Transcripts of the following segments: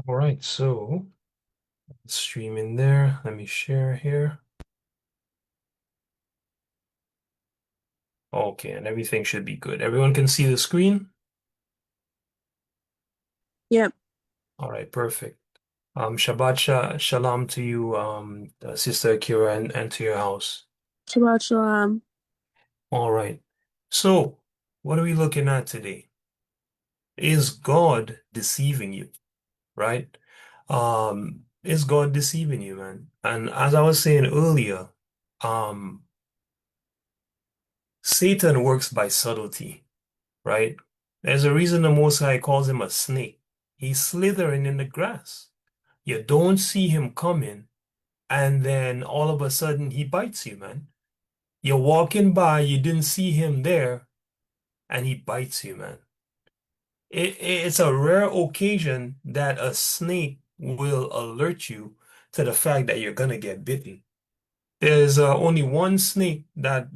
All right, so stream in there. Let me share here. Okay, and everything should be good. Everyone can see the screen? Yep. All right, perfect. Shalom to you, Sister Akira, and to your house. Shabbat shalom. All right. So, what are we looking at today? Is God deceiving you, right? Is God deceiving you, man? And as I was saying earlier, um, Satan works by subtlety, right? There's a reason the Most High calls him a snake. He's slithering in the grass. You don't see him coming, and then all of a sudden he bites you, man. You're walking by, you didn't see him there, and he bites you, man. It's a rare occasion that a snake will alert you to the fact that you're gonna get bitten. There's only one snake that,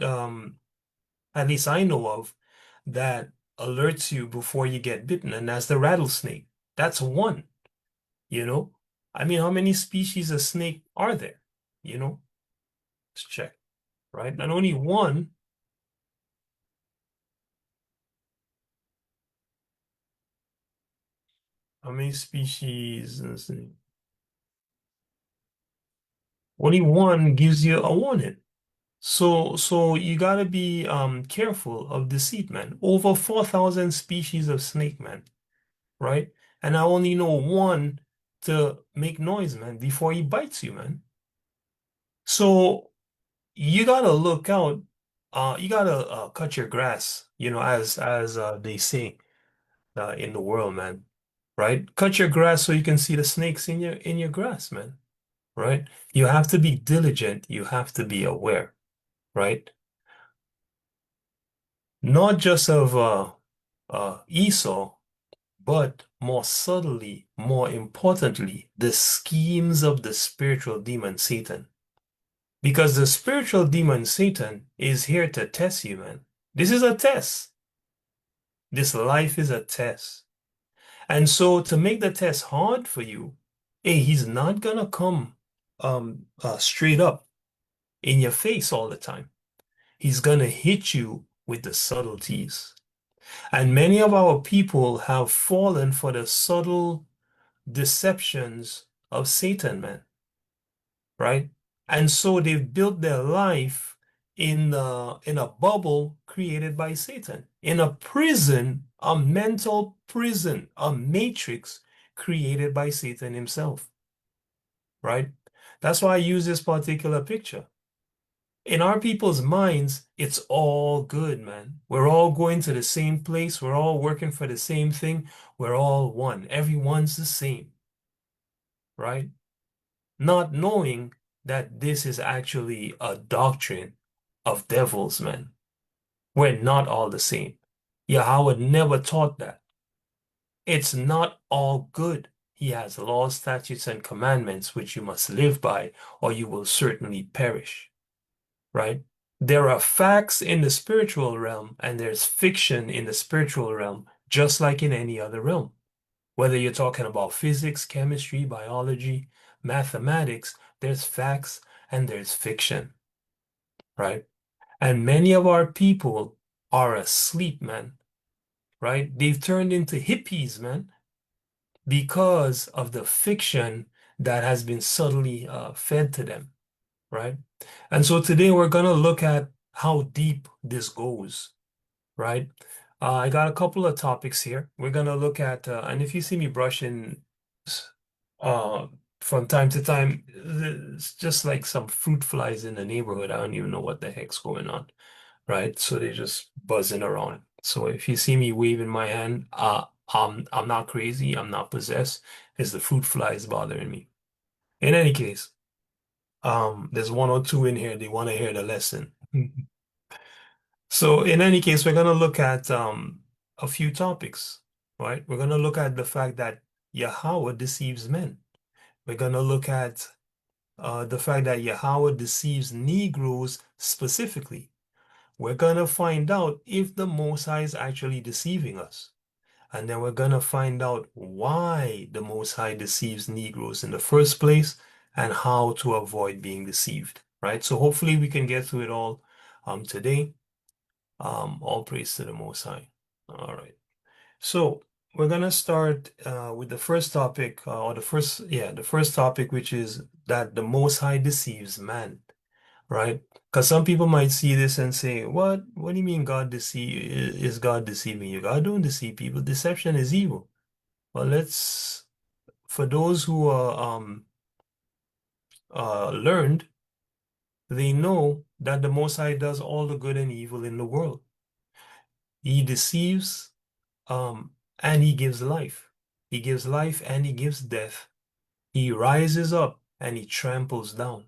at least I know of, that alerts you before you get bitten, and that's the rattlesnake. That's one, you know? I mean, how many species of snake are there? You know? Let's check, right? And only one. How many species? Let's see. Only one gives you a warning. So you gotta be careful of deceit, man. Over 4,000 species of snake, man, right? And I only know one to make noise, man, before he bites you, man. So you gotta look out. You gotta cut your grass, as they say in the world, man. Right? Cut your grass so you can see the snakes in your grass, man. Right? You have to be diligent. You have to be aware, right? Not just of Esau, but more subtly, more importantly, the schemes of the spiritual demon Satan. Because the spiritual demon Satan is here to test you, man. This is a test. This life is a test. And so to make the test hard for you, hey, he's not gonna come straight up in your face all the time. He's gonna hit you with the subtleties. And many of our people have fallen for the subtle deceptions of Satan, man, right? And so they've built their life in a bubble created by Satan, in a prison, a mental prison, a matrix created by Satan himself, right? That's why I use this particular picture. In our people's minds, it's all good, man. We're all going to the same place. We're all working for the same thing. We're all one. Everyone's the same, right? Not knowing that this is actually a doctrine of devils, man. We're not all the same. Yahawah never taught that. It's not all good. He has laws, statutes, and commandments which you must live by, or you will certainly perish, right? There are facts in the spiritual realm, and there's fiction in the spiritual realm, just like in any other realm. Whether you're talking about physics, chemistry, biology, mathematics, there's facts and there's fiction, right? And many of our people are asleep, man, right? They've turned into hippies, man, because of the fiction that has been subtly fed to them, right? And so today we're going to look at how deep this goes, right? I got a couple of topics here. We're going to look at, and if you see me brushing uh, from time to time, it's just like some fruit flies in the neighborhood. I don't even know what the heck's going on, right? So they're just buzzing around. So if you see me waving my hand, I'm not crazy. I'm not possessed. It's the fruit flies bothering me. In any case, there's one or two in here. They want to hear the lesson. So in any case, we're going to look at a few topics, right? We're going to look at the fact that Yahawah deceives men. We're going to look at the fact that Yahawah deceives Negroes specifically. We're going to find out if the Most High is actually deceiving us. And then we're gonna find out why the Most High deceives Negroes in the first place and how to avoid being deceived, right? So hopefully we can get through it all today. All praise to the Most High. All right. So we're gonna start with the first topic, or the first topic, which is that the Most High deceives man, right? Because some people might see this and say, "What? What do you mean God deceive? Is God deceiving you? God don't deceive people. Deception is evil." Well, for those who are learned, they know that the Most High does all the good and evil in the world. He deceives, and he gives life. He gives life and he gives death. He rises up and he tramples down,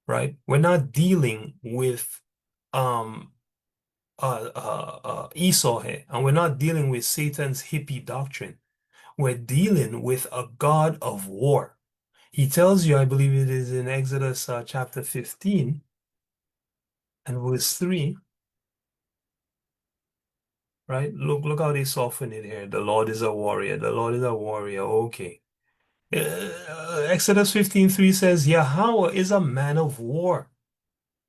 right? We're not dealing with um Esau here, and we're not dealing with Satan's hippie doctrine. We're dealing with a God of war. He tells you, I believe it is in Exodus chapter 15 and verse 3, right? Look how they soften it here. The Lord is a warrior. The Lord is a warrior. Okay. Exodus 15:3 says, Yahawah is a man of war.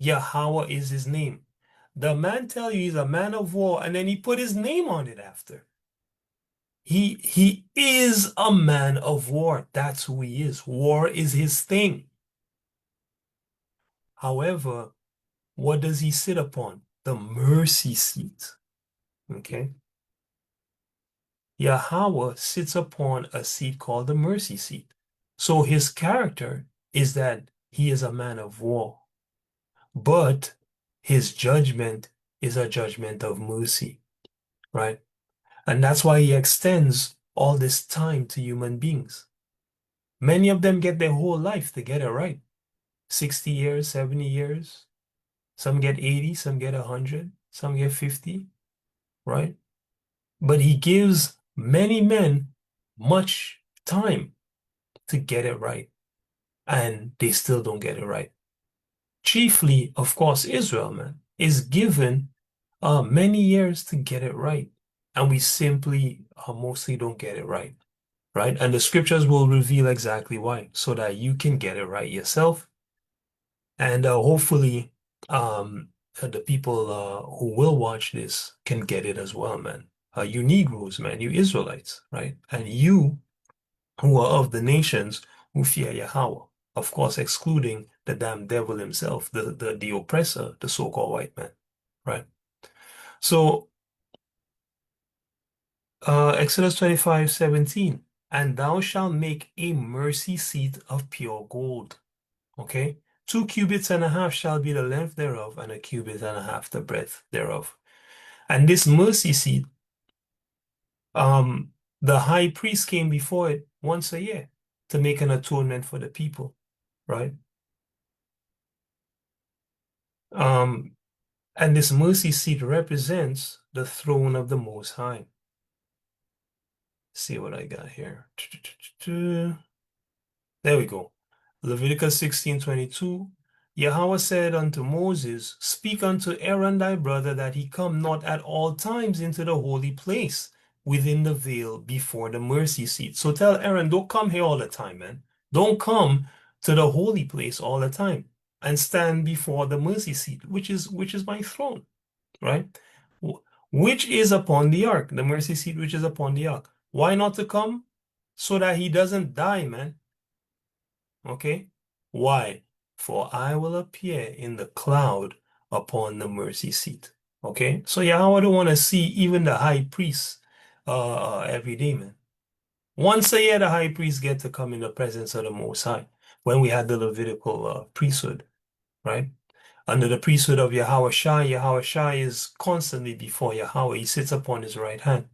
Yahawah is his name. The man tell you he's a man of war, and then he put his name on it after. He is a man of war. That's who he is. War is his thing. However, what does he sit upon? The mercy seat. Okay. Yahawah sits upon a seat called the mercy seat. So his character is that he is a man of war, but his judgment is a judgment of mercy, right? And that's why he extends all this time to human beings. Many of them get their whole life to get it right. 60 years, 70 years. Some get 80, some get 100, some get 50, right? But he gives many men much time to get it right, and they still don't get it right. Chiefly, of course, Israel, man, is given many years to get it right, and we simply mostly don't get it right, right? And the scriptures will reveal exactly why, so that you can get it right yourself, and hopefully, the people who will watch this can get it as well, man. You Negroes, man, you Israelites, right? And you who are of the nations who fear Yahawah, of course, excluding the damn devil himself, the oppressor, the so-called white man, right? So, Exodus 25:17, and thou shalt make a mercy seat of pure gold. Okay? 2 cubits and a half shall be the length thereof, and a cubit and a half the breadth thereof. And this mercy seat, um, the high priest came before it once a year to make an atonement for the people, right? Um, and this mercy seat represents the throne of the Most High. See what I got here. There we go. Leviticus 16:22. Yahawah said unto Moses, Speak unto Aaron thy brother that he come not at all times into the holy place within the veil before the mercy seat. So tell Aaron, don't come here all the time, man. Don't come to the holy place all the time and stand before the mercy seat, which is my throne, right? Which is upon the ark, the mercy seat which is upon the ark. Why not to come? So that he doesn't die, man. Okay? Why? For I will appear in the cloud upon the mercy seat. Okay? So Yahweh don't want to see even the high priest every day, man. Once a year, the high priest get to come in the presence of the Most High when we had the Levitical priesthood, right? Under the priesthood of Yahweh Shai is constantly before Yahweh. He sits upon his right hand,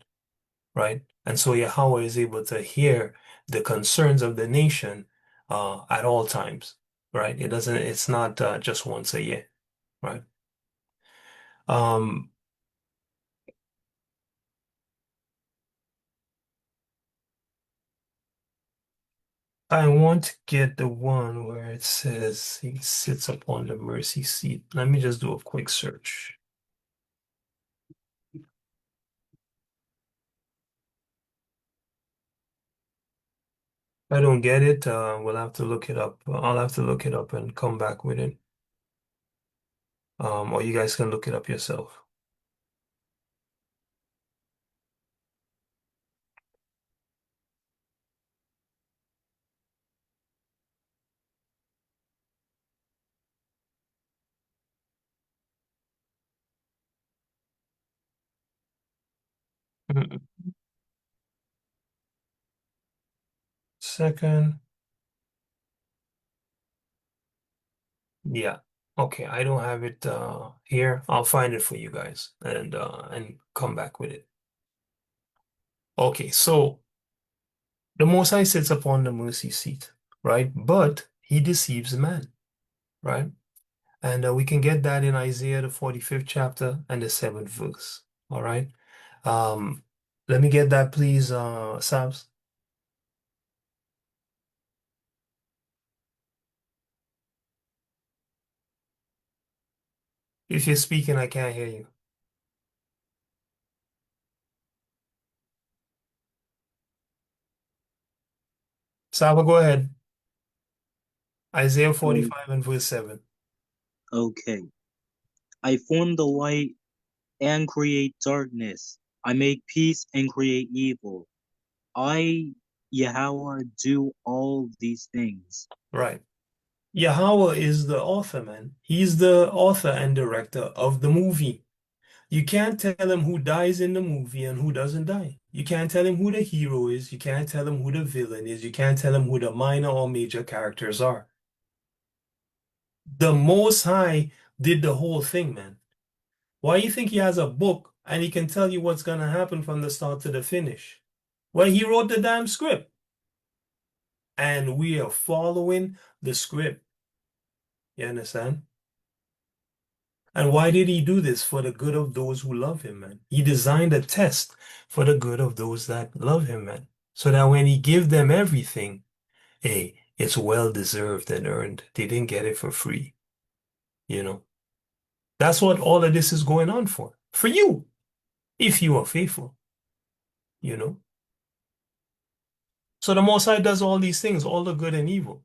right? And so Yahweh is able to hear the concerns of the nation at all times, right? It's not just once a year, right? Um, I want to get the one where it says he sits upon the mercy seat. Let me just do a quick search. I don't get it. We'll have to look it up. I'll have to look it up and come back with it. Or you guys can look it up yourself. Mm, Second. Yeah. Okay, I don't have it here. I'll find it for you guys and come back with it. Okay, so the Most High sits upon the mercy seat, right? But he deceives man, right? And we can get that in Isaiah the 45th chapter and the 7th verse. All right. Um, Let me get that, please, Sabs. If you're speaking, I can't hear you. Saba, go ahead. Isaiah Oh, 45 and verse 7. okay. I form the light and create darkness. I make peace and create evil. I, Yahawah, do all these things. Right. Yahawah is the author, man. He's the author and director of the movie. You can't tell him who dies in the movie and who doesn't die. You can't tell him who the hero is. You can't tell him who the villain is. You can't tell him who the minor or major characters are. The Most High did the whole thing, man. Why you think he has a book and he can tell you what's gonna happen from the start to the finish? Well, he wrote the damn script, and we are following the script. You understand? And why did he do this? For the good of those who love him, man. He designed a test for the good of those that love him, man. So that when he give them everything, hey, it's well deserved and earned. They didn't get it for free, you know. That's what all of this is going on for. For you, if you are faithful, you know. So the Most High does all these things, all the good and evil.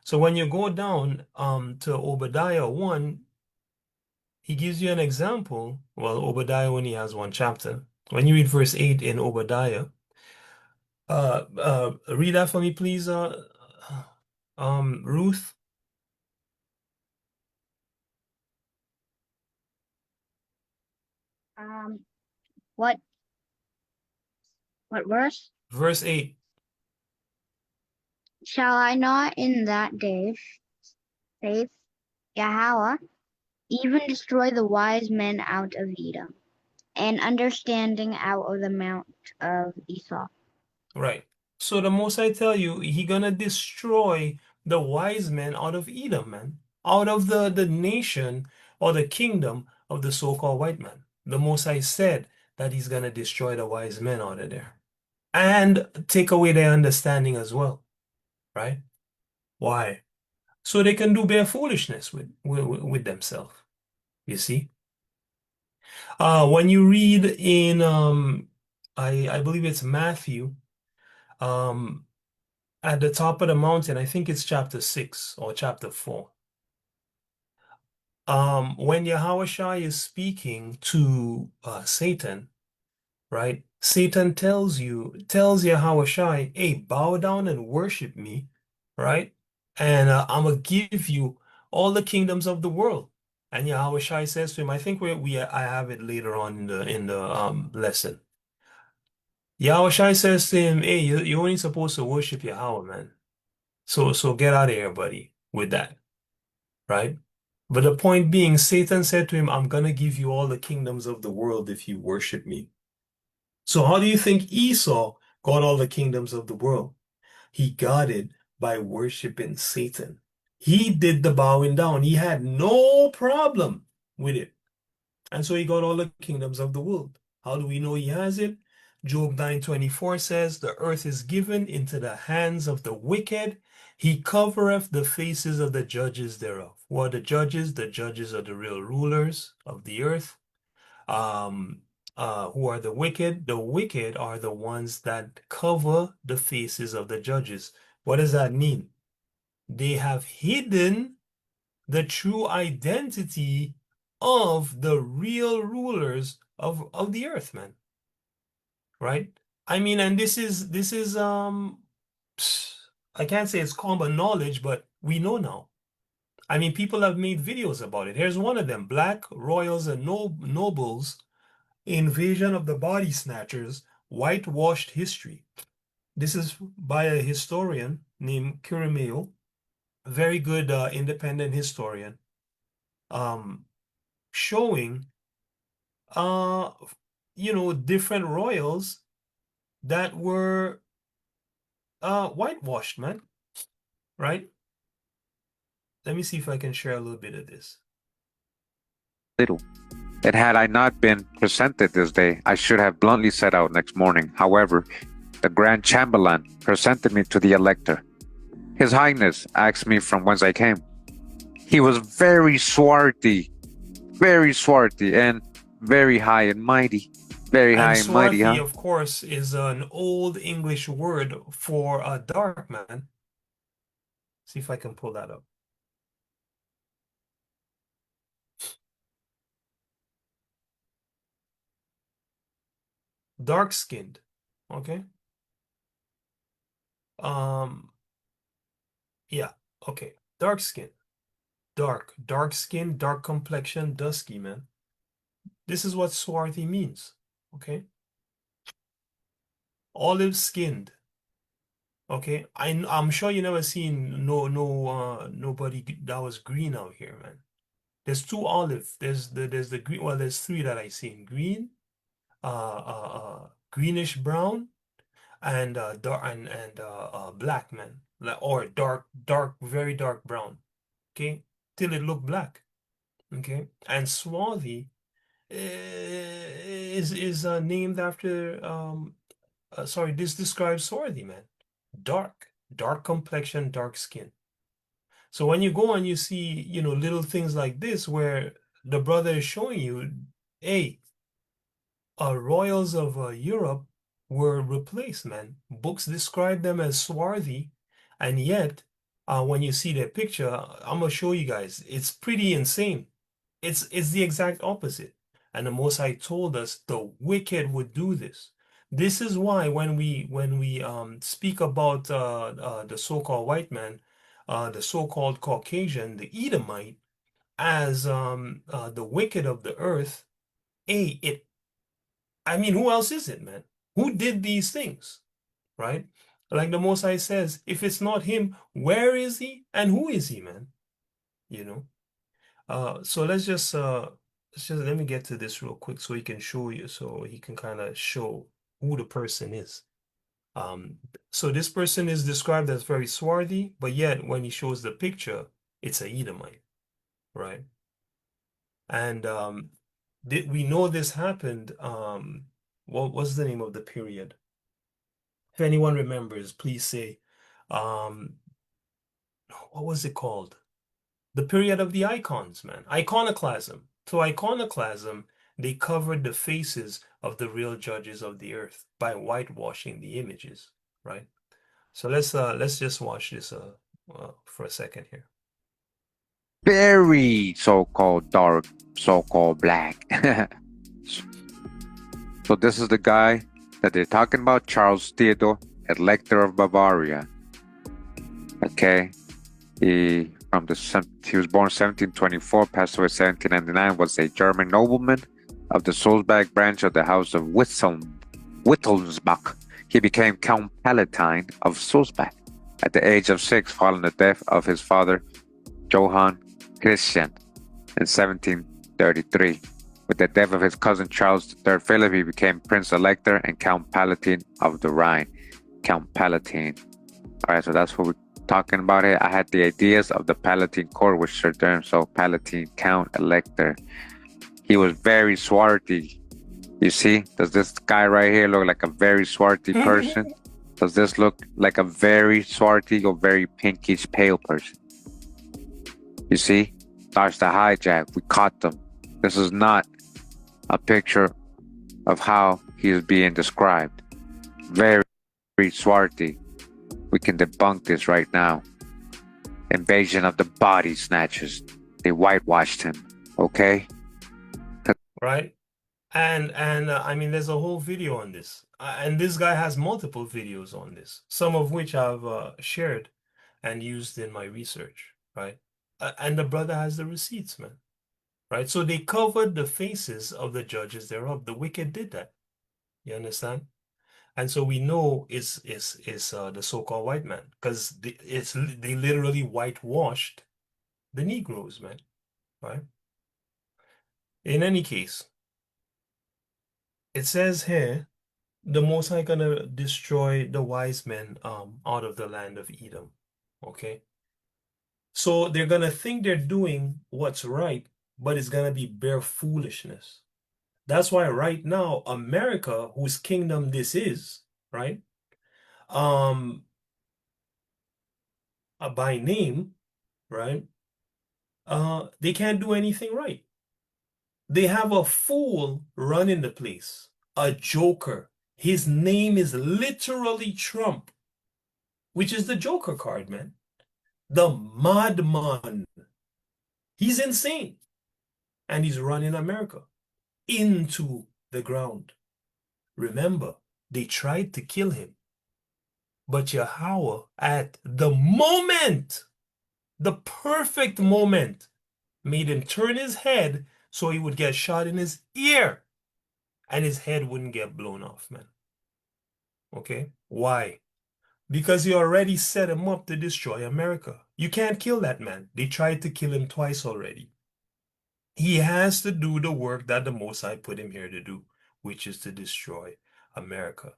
So when you go down to Obadiah 1, he gives you an example. Well, Obadiah only has one chapter. When you read verse 8 in Obadiah, read that for me, please, Ruth. Um, what what verse? Verse 8. Shall I not in that day, saith Yahawah, even destroy the wise men out of Edom, and understanding out of the mount of Esau? Right. So the Most I tell you, he gonna destroy the wise men out of Edom, man. Out of the nation or the kingdom of the so-called white man. The Most I said that he's gonna destroy the wise men out of there. And take away their understanding as well, right? Why? So they can do bare foolishness with themselves. You see? When you read in I believe it's Matthew, um at the top of the mountain, I think it's chapter 6 or chapter 4. When Yahawah is speaking to Satan, right? Satan tells Yahawah, hey, bow down and worship me, right? And I'm gonna give you all the kingdoms of the world. And Yahawah says to him, I think I have it later on in the lesson. Yahawah says to him, hey, you're only supposed to worship Yahweh, man. So get out of here, buddy, with that, right? But the point being, Satan said to him, I'm gonna give you all the kingdoms of the world if you worship me. So how do you think Esau got all the kingdoms of the world? He got it by worshiping Satan. He did the bowing down. He had no problem with it. And so he got all the kingdoms of the world. How do we know he has it? Job 9:24 says, the earth is given into the hands of the wicked. He covereth the faces of the judges thereof. Who are the judges? The judges are the real rulers of the earth. Um, who are the wicked? The wicked are the ones that cover the faces of the judges. What does that mean? They have hidden the true identity of the real rulers of the earth, man. Right? I mean, and this is I can't say it's common knowledge, but we know now. I mean, people have made videos about it. Here's one of them: Black royals and nobles, invasion of the body snatchers, whitewashed history. This is by a historian named Kurimeo, a very good independent historian, um, showing uh different royals that were whitewashed, man. Right? Let me see if I can share a little bit of this. Little. And had I not been presented this day, I should have bluntly set out next morning. However, the Grand Chamberlain presented me to the Elector. His Highness asked me from whence I came. He was very swarthy, and very high and mighty. Very high and mighty, Swarthy, huh? of course, is an old English word for a dark man. See if I can pull that up. Dark-skinned. Okay. Yeah. Okay. Dark skin. Dark skin, dark complexion, dusky, man. This is what swarthy means. Okay. Olive skinned. Okay. I'm sure you never seen nobody that was green out here, man. There's two olive. There's the green. Well, there's three that I seen. Green, greenish brown, and dark and black, man. Or dark, very dark brown. Okay, till it look black. Okay, and swarthy is named after sorry, this describes swarthy, man. Dark complexion, dark skin. So when you go and you see, little things like this where the brother is showing you, hey, royals of Europe were replaced, man. Books describe them as swarthy, and yet, when you see their picture, I'm gonna show you guys, it's pretty insane. It's the exact opposite. And the Most High told us the wicked would do this. This is why when we speak about the so-called white man, the so-called Caucasian, the Edomite, as the wicked of the earth, I mean, who else is it, man? Who did these things, right? Like the Most High says, if it's not him, where is he and who is he, man? You know. So let's just let me get to this real quick so he can show you, so he can kind of show who the person is. So this person is described as very swarthy, but yet when he shows the picture, it's a Edomite, right? And we know this happened. What was the name of the period? If anyone remembers, please say. Um, what was it called? The period of the icons, man. Iconoclasm. To iconoclasm, they covered the faces of the real judges of the earth by whitewashing the images, right? So let's just watch this for a second here. Very so-called dark, so-called black. So this is the guy that they're talking about, Charles Theodor, Elector of Bavaria. Okay, he was born 1724, passed away 1799. Was a German nobleman of the Sulzbach branch of the House of Wittelsbach. He became Count Palatine of Sulzbach at the age of 6, following the death of his father, Johann Christian, in 1733. With the death of his cousin Charles III Philip, he became Prince Elector and Count Palatine of the Rhine. Count Palatine. All right, so that's what we're talking about here. I had the ideas of the Palatine Court, which are termed so Palatine, Count, Elector. He was very swarthy. You see, does this guy right here look like a very swarthy person? Does this look like a very swarthy or very pinkish pale person? You see, that's the hijack. We caught them. This is not a picture of how he is being described. Very, very swarthy. We can debunk this right now. Invasion of the body snatchers. They whitewashed him, okay? right? And I mean, there's a whole video on this, and this guy has multiple videos on this, some of which I've shared and used in my research, right? And the brother has the receipts, man, right? So they covered the faces of the judges thereof. The wicked did that. You understand? And so we know it's the so-called white man, because they literally whitewashed the Negroes, man, right? In any case, it says here, the Most High gonna destroy the wise men out of the land of Edom. Okay? So they're gonna think they're doing what's right, but it's gonna be bare foolishness. That's why right now, America, whose kingdom this is, right? Um, by name, right? They can't do anything right. They have a fool running the place, a joker. His name is literally Trump, which is the Joker card, man. The madman. He's insane. And he's running America into the ground. Remember, they tried to kill him. But Yahawah, at the moment, the perfect moment, made him turn his head so he would get shot in his ear and his head wouldn't get blown off, man. Okay? Why? Because he already set him up to destroy America. You can't kill that man. They tried to kill him twice already. He has to do the work that the Most High put him here to do, which is to destroy America.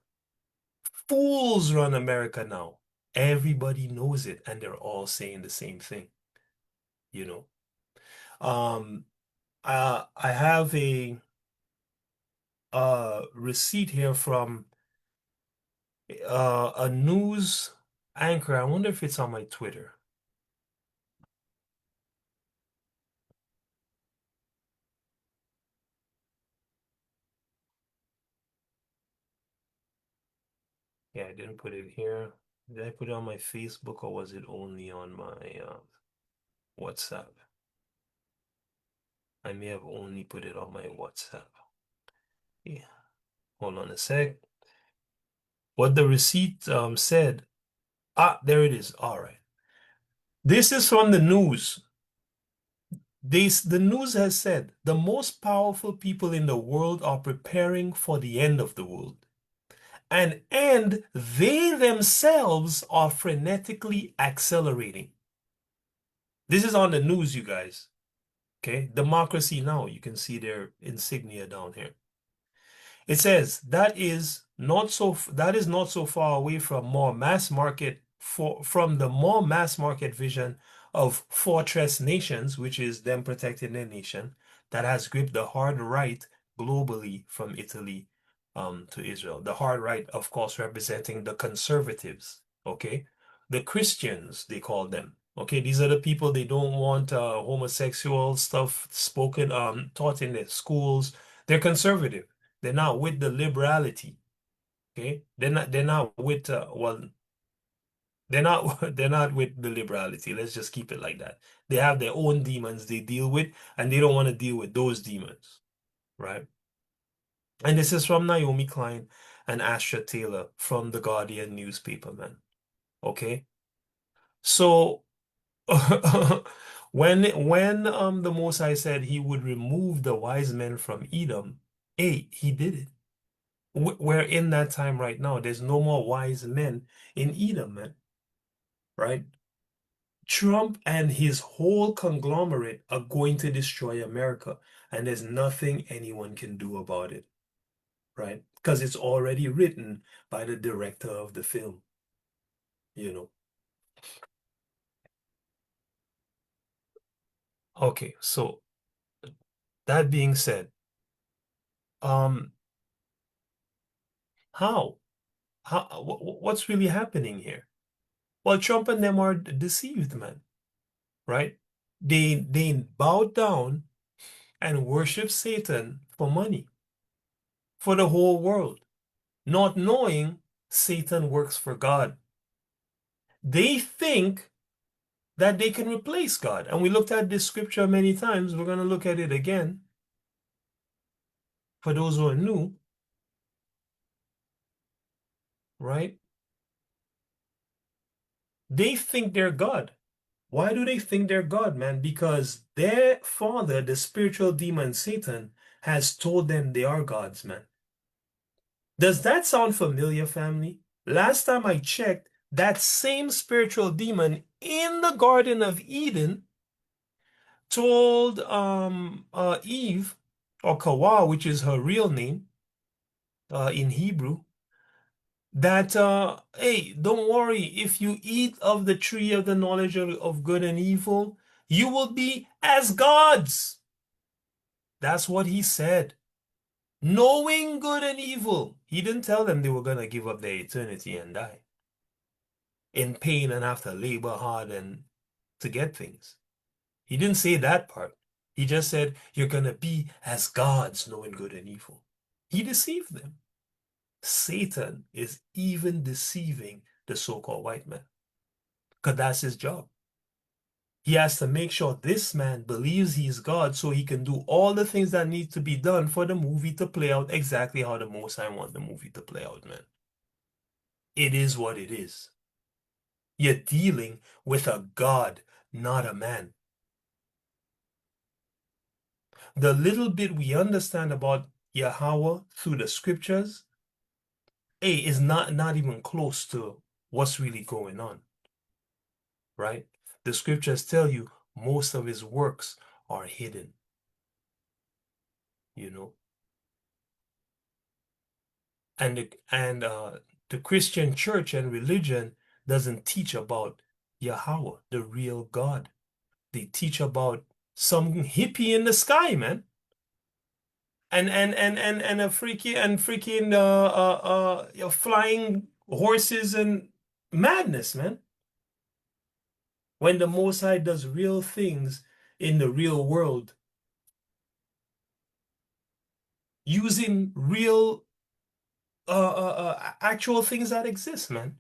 Fools run America now. Everybody knows it, and they're all saying the same thing. You know. I have a receipt here from a news anchor. I wonder if it's on my Twitter. Yeah, I didn't put it here. Did I put it on my Facebook or was it only on my WhatsApp? I may have only put it on my WhatsApp. Yeah. Hold on a sec. What the receipt said. Ah, there it is. All right. This is from the news. The news has said the most powerful people in the world are preparing for the end of the world. And they themselves are frenetically accelerating. This is on the news, you guys. Okay, Democracy Now! You can see their insignia down here. It says that is not so far away from the more mass market vision of fortress nations, which is them protecting their nation, that has gripped the hard right globally from Italy to Israel. The hard right, of course, representing the conservatives, okay? The Christians, they call them. Okay, these are the people, they don't want homosexual stuff spoken, taught in their schools. They're conservative. They're not with the liberality. Okay? They're not with they're not with the liberality. Let's just keep it like that. They have their own demons they deal with, and they don't want to deal with those demons. Right? And this is from Naomi Klein and Astra Taylor from the Guardian newspaper, man. Okay? So when the Most High said he would remove the wise men from Edom, he did it. We're in that time right now. There's no more wise men in Edom, man. Right? Trump and his whole conglomerate are going to destroy America, and there's nothing anyone can do about it. Right? Because it's already written by the director of the film. You know. Okay, so that being said, um, how? What's really happening here? Well, Trump and them are deceived, man. Right? They bow down and worship Satan for money, for the whole world, not knowing Satan works for God. They think that they can replace God. And we looked at this scripture many times. We're going to look at it again for those who are new, right? They think they're God. Why do they think they're God, man? Because their father, the spiritual demon Satan, has told them they are gods, man. Does that sound familiar, family? Last time I checked, that same spiritual demon in the Garden of Eden told Eve, or Kawa, which is her real name in Hebrew, that hey, don't worry, if you eat of the tree of the knowledge of good and evil, you will be as gods. That's what he said. Knowing good and evil. He didn't tell them they were going to give up their eternity and die in pain and have to labor hard and to get things. He didn't say that part. He just said, you're going to be as gods, knowing good and evil. He deceived them. Satan is even deceiving the so-called white man, because that's his job. He has to make sure this man believes he's God so he can do all the things that need to be done for the movie to play out exactly how the Most High want the movie to play out, man. It is what it is. You're dealing with a God, not a man. The little bit we understand about Yahawah through the scriptures, is not even close to what's really going on, right? The scriptures tell you most of his works are hidden, you know. And the Christian church and religion doesn't teach about Yahawah, the real God. They teach about some hippie in the sky, man. And a freaking flying horses and madness, man. When the Most High does real things in the real world, using real actual things that exist, man.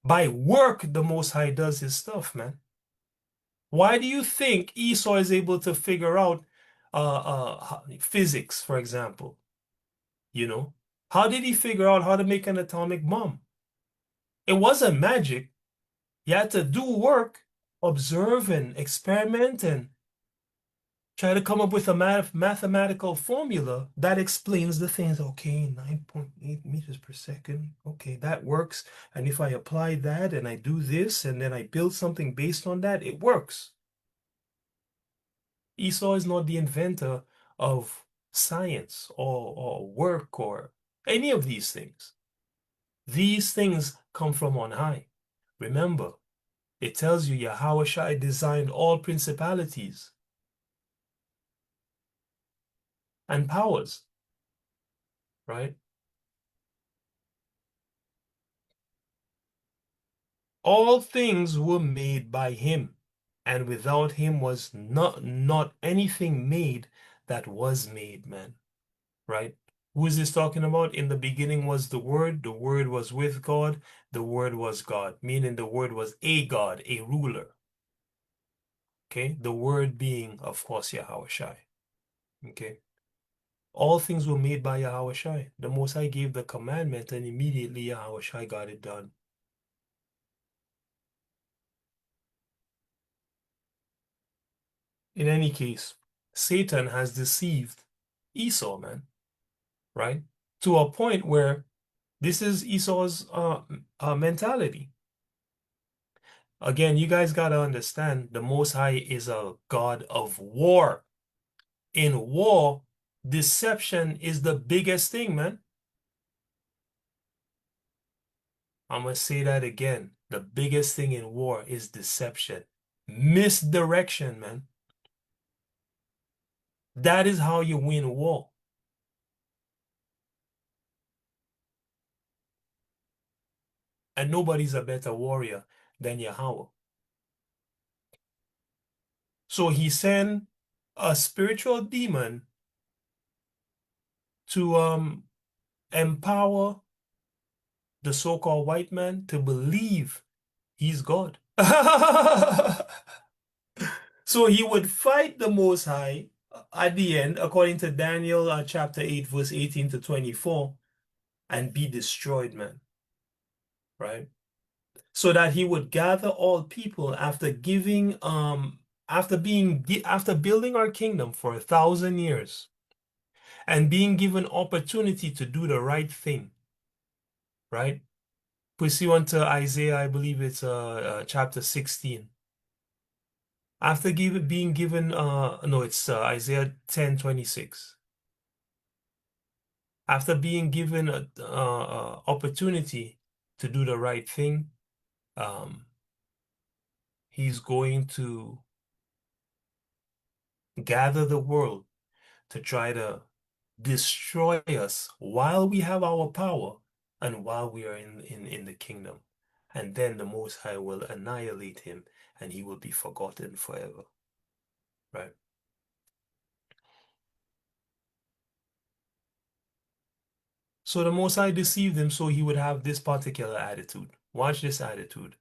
By work, the Most High does his stuff, man. Why do you think Esau is able to figure out physics, for example? You know, how did he figure out how to make an atomic bomb? It wasn't magic. He had to do work, observe and experiment and try to come up with a mathematical formula that explains the things. Okay, 9.8 meters per second. Okay, that works. And if I apply that and I do this and then I build something based on that, it works. Esau is not the inventor of science or work or any of these things. These things come from on high. Remember, it tells you Yahawah designed all principalities and powers, right? All things were made by him, and without him was not anything made that was made, man. Right? Who is this talking about? In the beginning was the Word was with God, the Word was God, meaning the Word was a God, a ruler. Okay? The Word being, of course, Yahawah. Okay? All things were made by Yahawah. The Most High gave the commandment, and immediately Yahawah got it done. In any case, Satan has deceived Esau, man, right? To a point where this is Esau's mentality. Again, you guys got to understand the Most High is a God of war. In war, deception is the biggest thing, man. I'm going to say that again. The biggest thing in war is deception. Misdirection, man. That is how you win war. And nobody's a better warrior than Yahawah. So he sent a spiritual demon to empower the so-called white man to believe he's God. So he would fight the Most High at the end, according to Daniel chapter 8, verse 18 to 24, and be destroyed, man. Right? So that he would gather all people after after building our kingdom for 1,000 years and being given opportunity to do the right thing, right? Pursuant to Isaiah, I believe it's chapter 16. After being given no, it's Isaiah 10:26. After being given a opportunity to do the right thing, he's going to gather the world to try to destroy us while we have our power and while we are in the kingdom. And then the Most High will annihilate him and he will be forgotten forever. Right? So the Most High deceived him so he would have this particular attitude. Watch this attitude.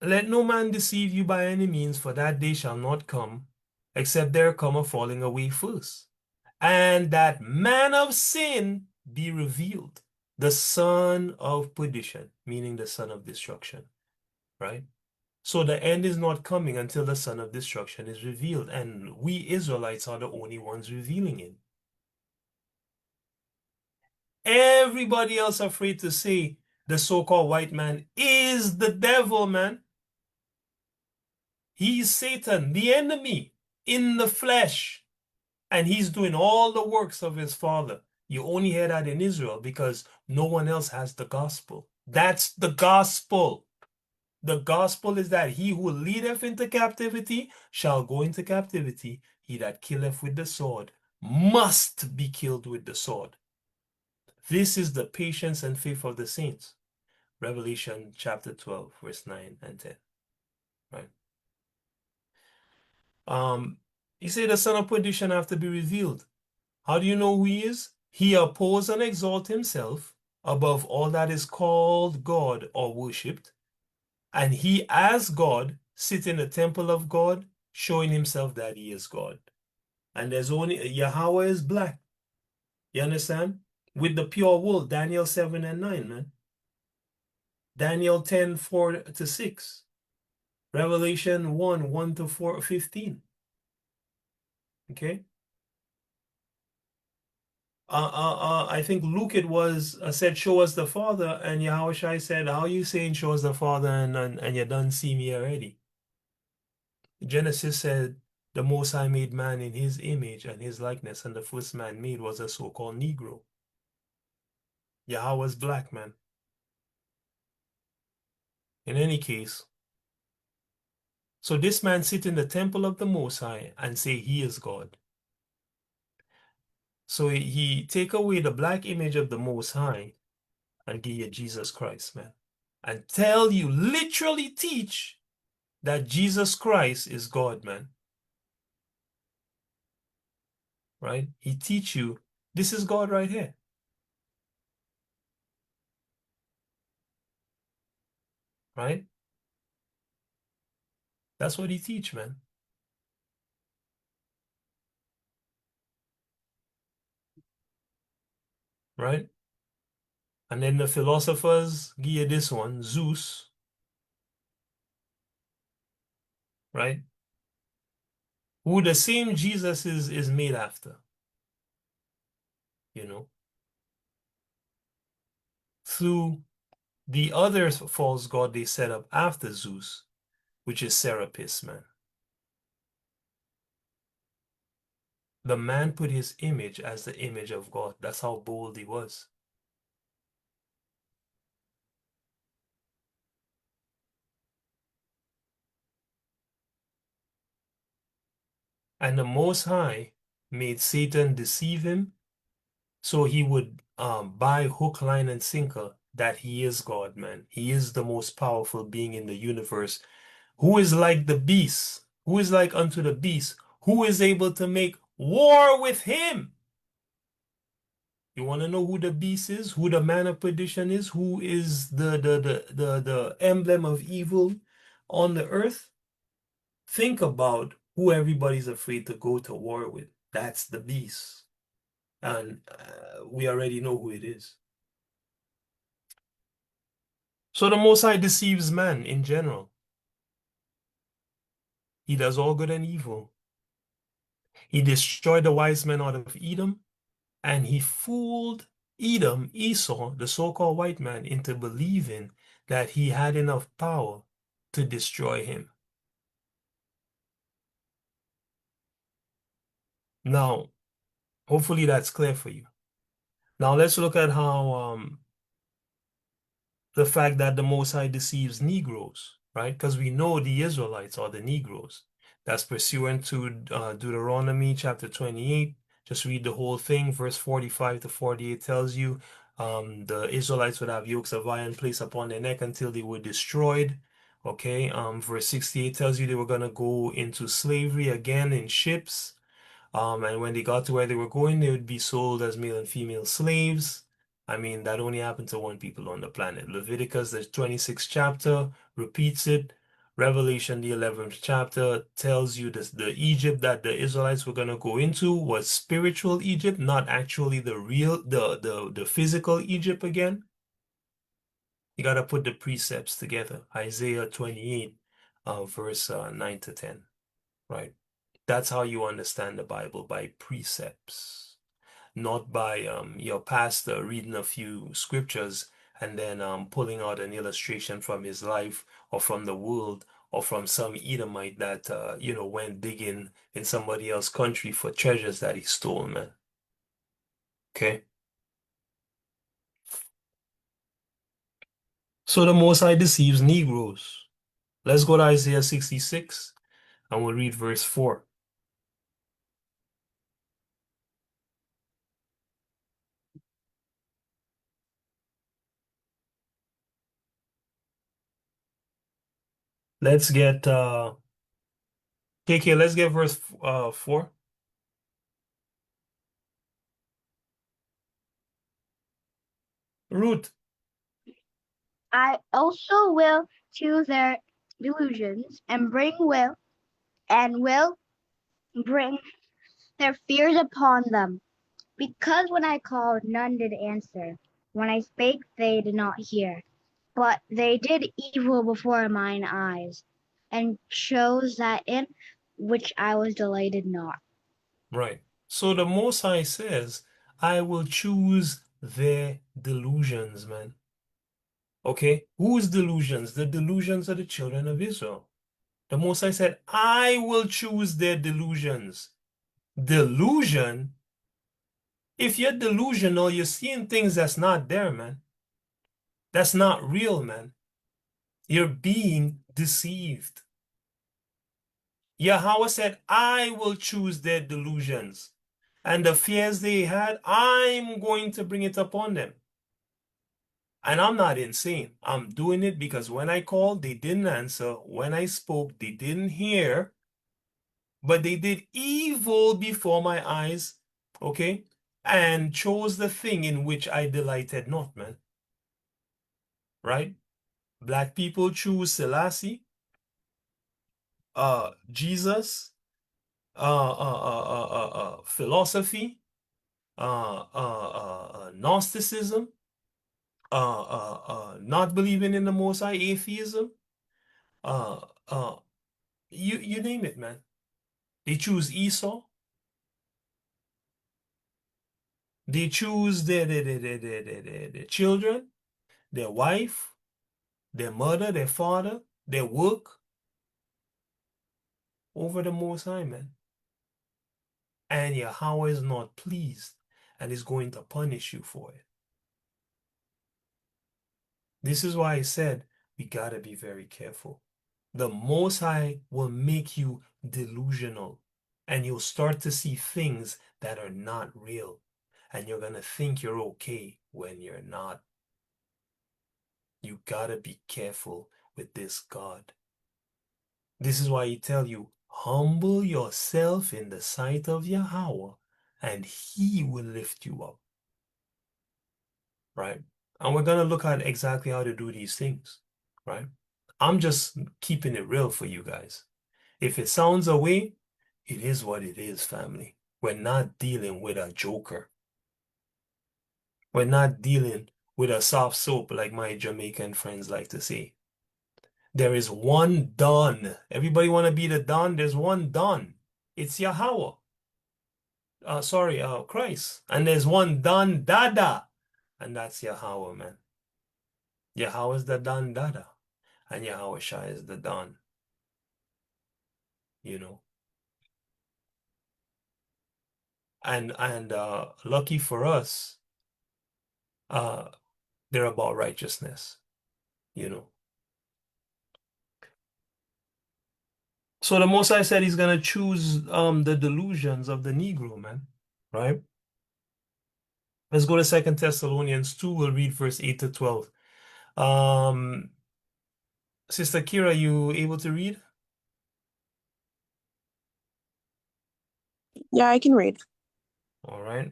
Let no man deceive you by any means, for that day shall not come, except there come a falling away first, and that man of sin be revealed, the son of perdition, meaning the son of destruction, right? So the end is not coming until the son of destruction is revealed, and we Israelites are the only ones revealing it. Everybody else afraid to say the so-called white man is the devil, man. He's Satan, the enemy in the flesh. And he's doing all the works of his father. You only hear that in Israel because no one else has the gospel. That's the gospel. The gospel is that he who leadeth into captivity shall go into captivity. He that killeth with the sword must be killed with the sword. This is the patience and faith of the saints. Revelation chapter 12, verse 9 and 10. Right? He said the son of perdition have to be revealed. How do you know who he is? He opposes and exalts himself above all that is called God or worshipped. And he, as God, sits in the temple of God, showing himself that he is God. And there's only Yahawah is black. You understand? With the pure wool, Daniel 7 and 9, man. Daniel 10, 4 to 6. Revelation 1, 1 to 4, 15. Okay? I think Luke it was said, show us the Father, and Yahushua said, how you saying show us the Father and you done see me already? Genesis said, the Most High made man in his image and his likeness, and the first man made was a so-called Negro. Yahweh's black, man. In any case, so this man sit in the temple of the Most High and say he is God. So he take away the black image of the Most High and give you Jesus Christ, man. And tell you, literally teach that Jesus Christ is God, man. Right? He teach you, this is God right here. Right? That's what he teach, man. Right? And then the philosophers give you this one, Zeus. Right? Who the same Jesus is made after. You know? Through the other false god they set up after Zeus, which is Serapis, man. The man put his image as the image of God. That's how bold he was. And the Most High made Satan deceive him so he would buy hook, line, and sinker that he is God, man. He is the most powerful being in the universe, who is like the beast, who is like unto the beast, who is able to make war with him. You want to know who the beast is, who the man of perdition is, who is the emblem of evil on the earth? Think about who everybody's afraid to go to war with. That's the beast. And we already know who it is. So the Most High deceives man in general. He does all good and evil. He destroyed the wise men out of Edom, and he fooled Edom, Esau, the so-called white man, into believing that he had enough power to destroy him. Now, hopefully that's clear for you. Now let's look at how the fact that the Most High deceives Negroes, right? Because we know the Israelites are the Negroes. That's pursuant to Deuteronomy chapter 28. Just read the whole thing. Verse 45 to 48 tells you the Israelites would have yokes of iron placed upon their neck until they were destroyed. Okay. Verse 68 tells you they were going to go into slavery again in ships. And when they got to where they were going, they would be sold as male and female slaves. I mean, that only happened to one people on the planet. Leviticus, the 26th chapter, repeats it. Revelation, the 11th chapter, tells you this, the Egypt that the Israelites were going to go into was spiritual Egypt, not actually the real, the physical Egypt again. You got to put the precepts together. Isaiah 28, verse 9 to 10, right? That's how you understand the Bible, by precepts, not by your pastor reading a few scriptures and then pulling out an illustration from his life or from the world or from some Edomite that went digging in somebody else's country for treasures that he stole, man. Okay? So the Most High deceives Negroes. Let's go to Isaiah 66 and we'll read verse 4. Let's get KK, let's get verse 4. Ruth. I also will choose their delusions and will bring their fears upon them. Because when I called, none did answer. When I spake, they did not hear. But they did evil before mine eyes, and chose that in which I was delighted not. Right. So the Most High says, I will choose their delusions, man. Okay? Whose delusions? The delusions of the children of Israel. The Most High said, I will choose their delusions. Delusion? If you're delusional, you're seeing things that's not there, man. That's not real, man. You're being deceived. Yahawah said, I will choose their delusions. And the fears they had, I'm going to bring it upon them. And I'm not insane. I'm doing it because when I called, they didn't answer. When I spoke, they didn't hear. But they did evil before my eyes, okay? And chose the thing in which I delighted not, man. Right? Black people choose Selassie, Jesus, philosophy, Gnosticism, not believing in the Most High, atheism, uh, uh, you name it, man. They choose Esau. They choose their children, their wife, their mother, their father, their work over the Most High, man. And Yahawah is not pleased and is going to punish you for it. This is why I said we gotta be very careful. The Most High will make you delusional, and you'll start to see things that are not real, and you're gonna think you're okay when you're not. You gotta be careful with this God. This is why he tell you, humble yourself in the sight of Yahawah, and he will lift you up. right? And we're going to look at exactly how to do these things, right? I'm just keeping it real for you guys. If it sounds away, it is what it is, family. We're not dealing with a joker. We're not dealing with a soft soap like my Jamaican friends like to say. There is one Don. Everybody want to be the Don? There's one Don. It's Yahawah. Christ. And there's one Don Dada. And that's Yahawah, man. Yahawah is the Don Dada. And Yahweh Shai is the Don. You know. And lucky for us, they're about righteousness, you know. So the Most High said he's gonna choose the delusions of the Negro, man. Right? Let's go to 2 Thessalonians 2. We'll read verse 8 to 12. Um, Sister Kira, you able to read? Yeah, I can read. All right.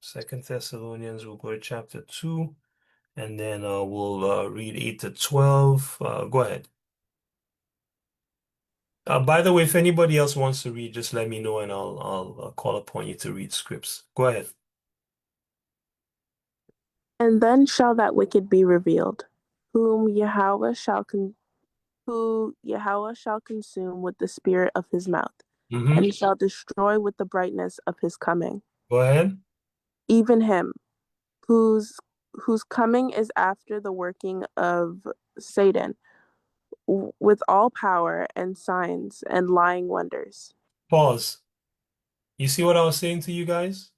2 Thessalonians, we'll go to chapter 2, and then we'll read 8 to 12. Go ahead. By the way, if anybody else wants to read, just let me know and I'll call upon you to read scripts. Go ahead. And then shall that wicked be revealed, who Yahawah shall consume with the spirit of his mouth, Mm-hmm. and shall destroy with the brightness of his coming. Go ahead. Even him whose coming is after the working of Satan, with all power and signs and lying wonders. Pause. You see what I was saying to you guys?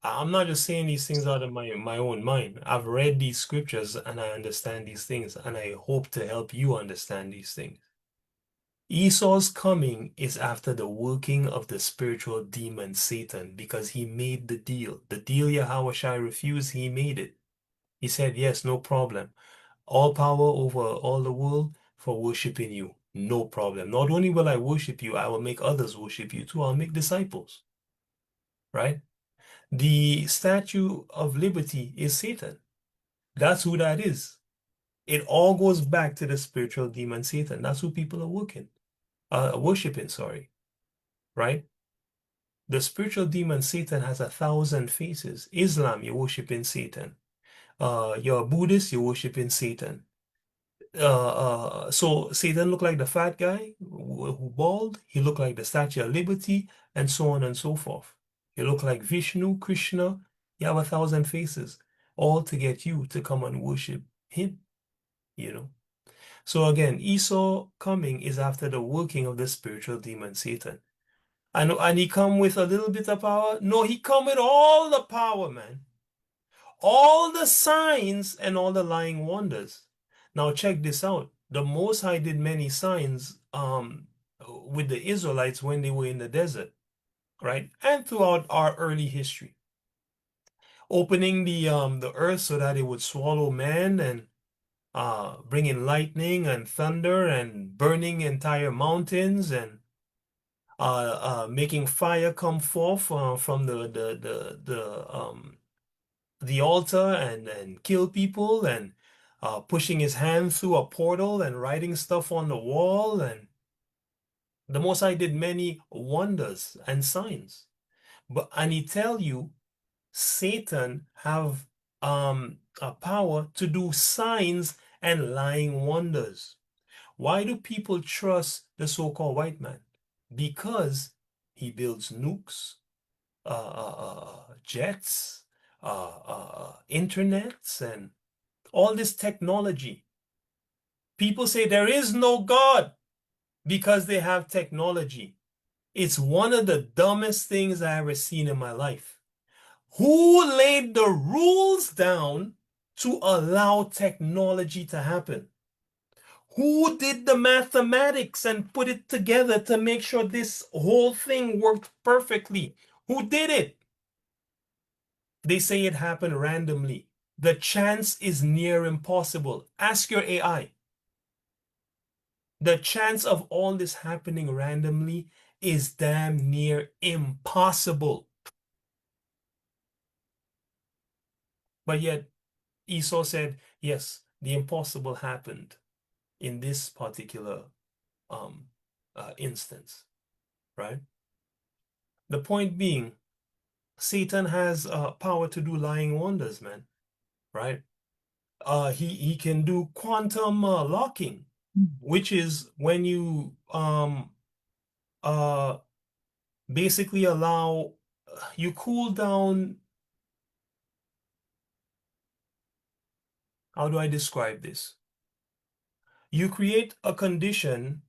I'm not just saying these things out of my own mind. I've read these scriptures and I understand these things, and I hope to help you understand these things. Esau's coming is after the working of the spiritual demon Satan, because he made the deal. The deal Yahweh Shai refused, he made it. He said, yes, no problem. All power over all the world for worshiping you. No problem. Not only will I worship you, I will make others worship you too. I'll make disciples, right? The Statue of Liberty is Satan. That's who that is. It all goes back to the spiritual demon Satan. That's who people are worshiping, sorry, right? The spiritual demon Satan has 1,000 faces. Islam, you're worshiping Satan. You're a Buddhist, you're worshiping Satan. So Satan looked like the fat guy who bald. He looked like the Statue of Liberty, and so on and so forth. He looked like Vishnu, Krishna. You have 1,000 faces, all to get you to come and worship him, you know. So again, Esau coming is after the working of the spiritual demon Satan. And he come with a little bit of power? No, he come with all the power, man. All the signs and all the lying wonders. Now check this out. The Most High did many signs with the Israelites when they were in the desert, right? And throughout our early history. Opening the earth so that it would swallow man, and bringing lightning and thunder and burning entire mountains, and making fire come forth from the altar and kill people, and pushing his hand through a portal and writing stuff on the wall. And the Most High did many wonders and signs. And he tell you Satan have a power to do signs and lying wonders. Why do people trust the so-called white man? Because he builds nukes, jets, internets, and all this technology. People say there is no God because they have technology. It's one of the dumbest things I ever seen in my life. Who laid the rules down to allow technology to happen? Who did the mathematics and put it together to make sure this whole thing worked perfectly? Who did it? They say it happened randomly. The chance is near impossible. Ask your AI. The chance of all this happening randomly is damn near impossible. But yet, Esau said, yes, the impossible happened in this particular instance, right? The point being, Satan has power to do lying wonders, man, right? He can do quantum locking, which is when you uh basically allow you cool down. How do I describe this? You create a condition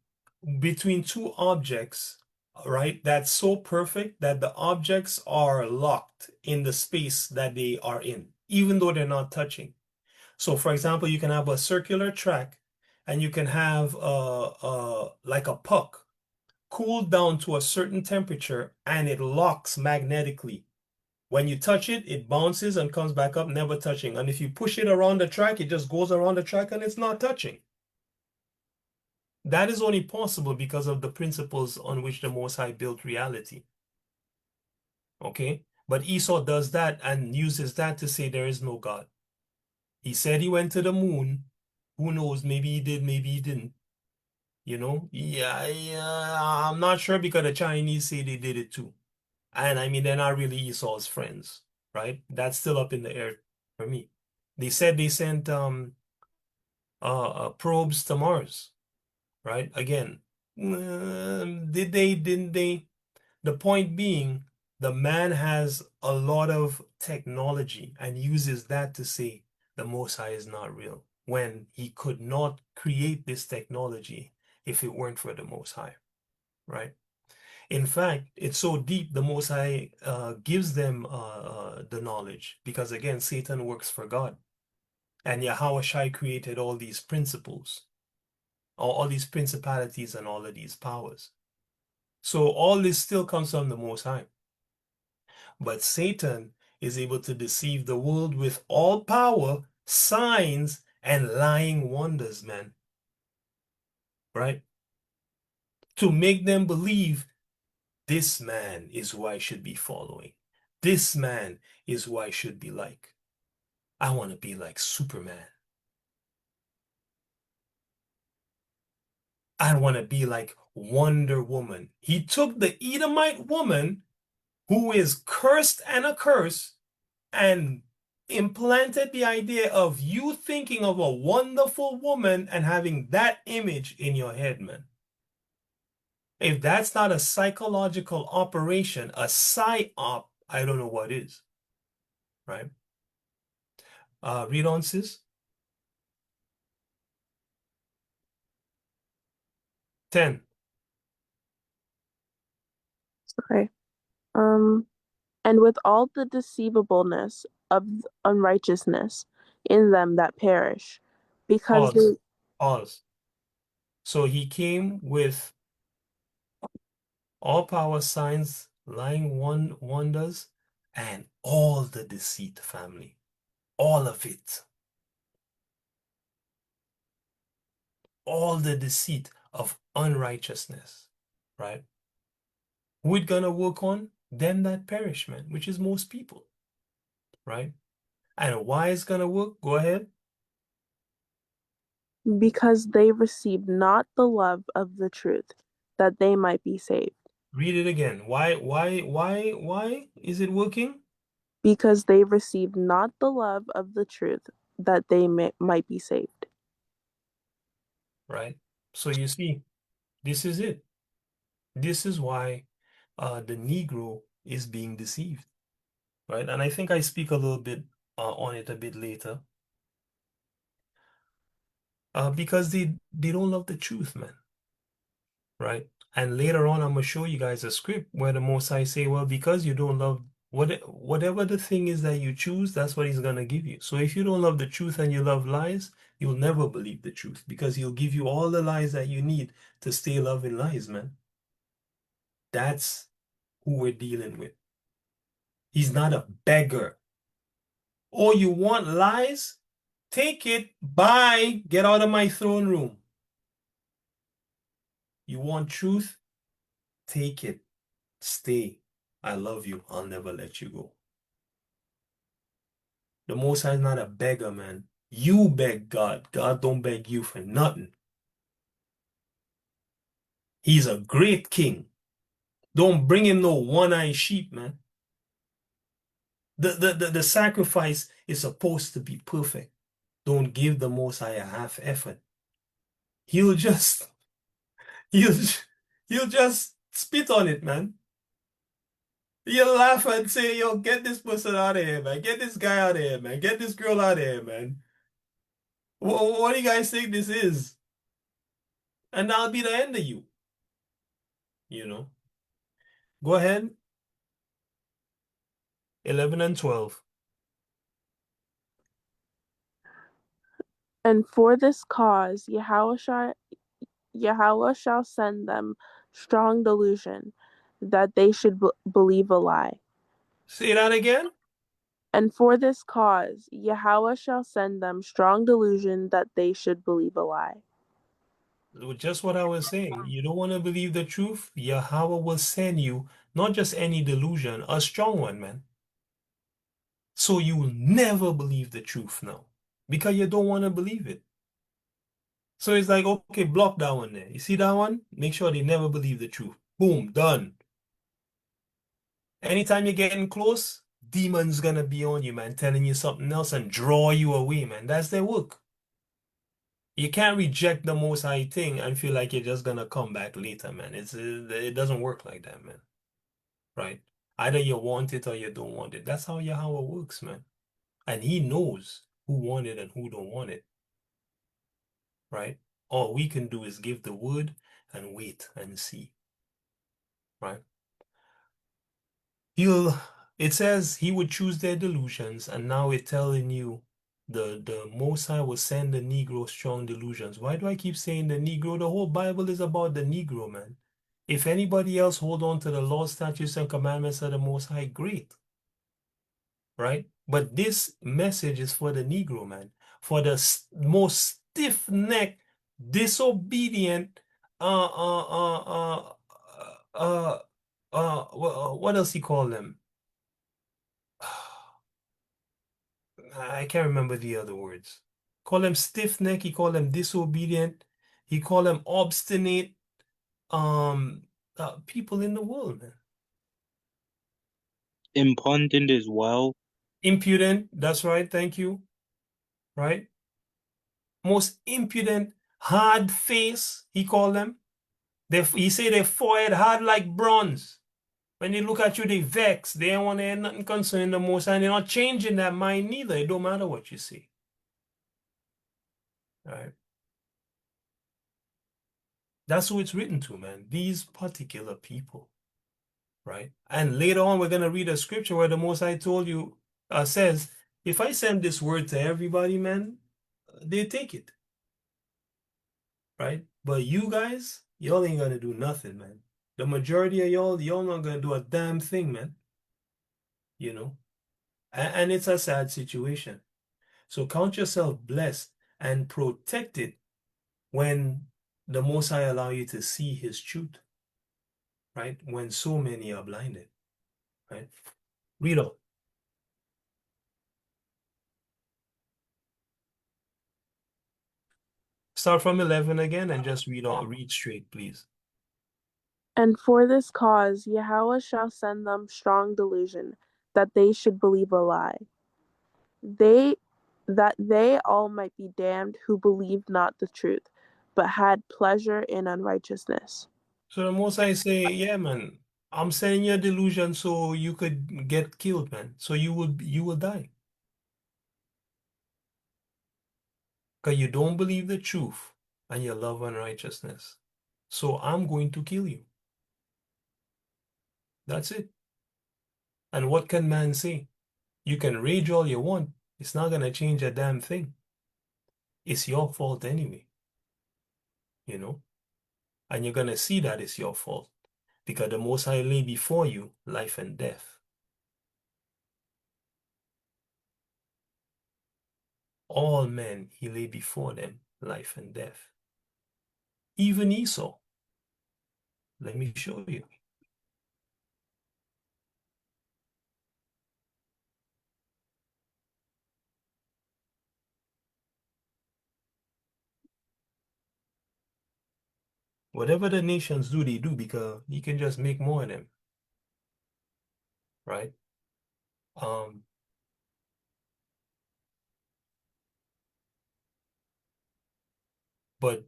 between two objects, right? That's so perfect that the objects are locked in the space that they are in, even though they're not touching. So, for example, you can have a circular track and you can have like a puck cooled down to a certain temperature and it locks magnetically. When you touch it, it bounces and comes back up, never touching. And if you push it around the track, it just goes around the track and it's not touching. That is only possible because of the principles on which the Most High built reality. Okay? But Esau does that and uses that to say there is no God. He said he went to the moon. Who knows? Maybe he did, maybe he didn't. You know? Yeah, I'm not sure because the Chinese say they did it too. And I mean, they're not really Esau's friends, right? That's still up in the air for me. They said they sent probes to Mars, right? Again, did they, didn't they? The point being, the man has a lot of technology and uses that to say the Most High is not real, when he could not create this technology if it weren't for the Most High, right? In fact, it's so deep, the Most High gives them the knowledge because, again, Satan works for God. And Yahawah created all these principles, all these principalities, and all of these powers. So all this still comes from the Most High. But Satan is able to deceive the world with all power, signs, and lying wonders, man. Right? To make them believe this man is who I should be following. This man is who I should be like. I want to be like Superman. I want to be like Wonder Woman. He took the Edomite woman who is cursed and a curse and implanted the idea of you thinking of a wonderful woman and having that image in your head, man. If that's not a psychological operation, a psyop, I don't know what is, right? Read on, sis. 10. Okay. And with all the deceivableness of unrighteousness in them that perish, because Pause. they Pause. So he came with all power, signs, lying wonders, and all the deceit, family. All of it. All the deceit of unrighteousness, right? Who it gonna work on? Them that perish, man, which is most people, right? And why it's gonna work? Go ahead. because they received not the love of the truth, that they might be saved. Read it again. Why is it working? Because they received not the love of the truth, that they might be saved. Right? So you see, this is it. This is why the Negro is being deceived, right? And I think I speak a little bit on it a bit later. Because they don't love the truth, man, right? And later on, I'm gonna show you guys a script where the Most High say, well, because you don't love whatever the thing is that you choose, that's what He's gonna give you. So if you don't love the truth and you love lies, you'll never believe the truth because He'll give you all the lies that you need to stay loving lies, man. That's who we're dealing with. He's not a beggar. Oh, you want lies? Take it. Bye. Get out of my throne room. You want truth? Take it. Stay. I love you. I'll never let you go. The Most High is not a beggar, man. You beg God. God don't beg you for nothing. He's a great king. Don't bring him no one-eyed sheep, man. The sacrifice is supposed to be perfect. Don't give the Most High a half effort. He'll just he'll he'll just spit on it, man. He'll laugh and say, "Yo, get this person out of here, man. Get this guy out of here, man. Get this girl out of here, man. What do you guys think this is?" And that'll be the end of you. You know. Go ahead. 11 and 12. And for this cause Yahawah shall send them strong delusion, that they should believe a lie. Say that again. And for this cause Yahawah shall send them strong delusion, that they should believe a lie. Just what I was saying. You don't want to believe the truth? Yahweh will send you not just any delusion, a strong one, man. So you will never believe the truth now because you don't want to believe it. So it's like, okay, block that one there. You see that one? Make sure they never believe the truth. Boom, done. Anytime you're getting close, demons gonna be on you, man, telling you something else and draw you away, man. That's their work. You can't reject the Most High thing and feel like you're just gonna come back later, man. It doesn't work like that, man. Right? Either you want it or you don't want it. That's how Yahweh works, man. And He knows who want it and who don't want it. Right? All we can do is give the word and wait and see. Right? It says He would choose their delusions, and now it's telling you the Most High will send the Negro strong delusions. Why do I keep saying the Negro? The whole Bible is about the Negro, man. If anybody else hold on to the law, statutes, and commandments of the Most High, great. Right? But this message is for the Negro, man. For the most stiff-necked, disobedient, what else he call them? I can't remember the other words. Call them stiff-necked, he call them disobedient, he call them obstinate, um, people in the world, man. Impudent as well. Impudent, that's right, thank you. Right? Most impudent, hard face, he call them. He say their forehead hard like bronze. When they look at you, they vex. They don't want to hear nothing concerning the Most High. They're not changing that mind neither. It don't matter what you say. All right. That's who it's written to, man. These particular people. Right? And later on, we're going to read a scripture where the Most High told you, says, if I send this word to everybody, man, they take it. Right? But you guys, y'all ain't going to do nothing, man. The majority of y'all not going to do a damn thing, man. You know? And it's a sad situation. So count yourself blessed and protected when the Most High allow you to see His truth, right? When so many are blinded, right? Read on. Start from 11 again and just read on. Read straight, please. And for this cause Yahawah shall send them strong delusion, that they should believe a lie. That they all might be damned who believed not the truth, but had pleasure in unrighteousness. So the Most High say, yeah, man, I'm sending you a delusion so you could get killed, man. So you will die. Because you don't believe the truth and you love unrighteousness. So I'm going to kill you. That's it. And what can man say? You can rage all you want. It's not going to change a damn thing. It's your fault anyway, you know? And you're going to see that it's your fault because the Most High lay before you life and death. All men, He lay before them life and death. Even Esau. Let me show you. Whatever the nations do, they do because he can just make more of them, right? Um, but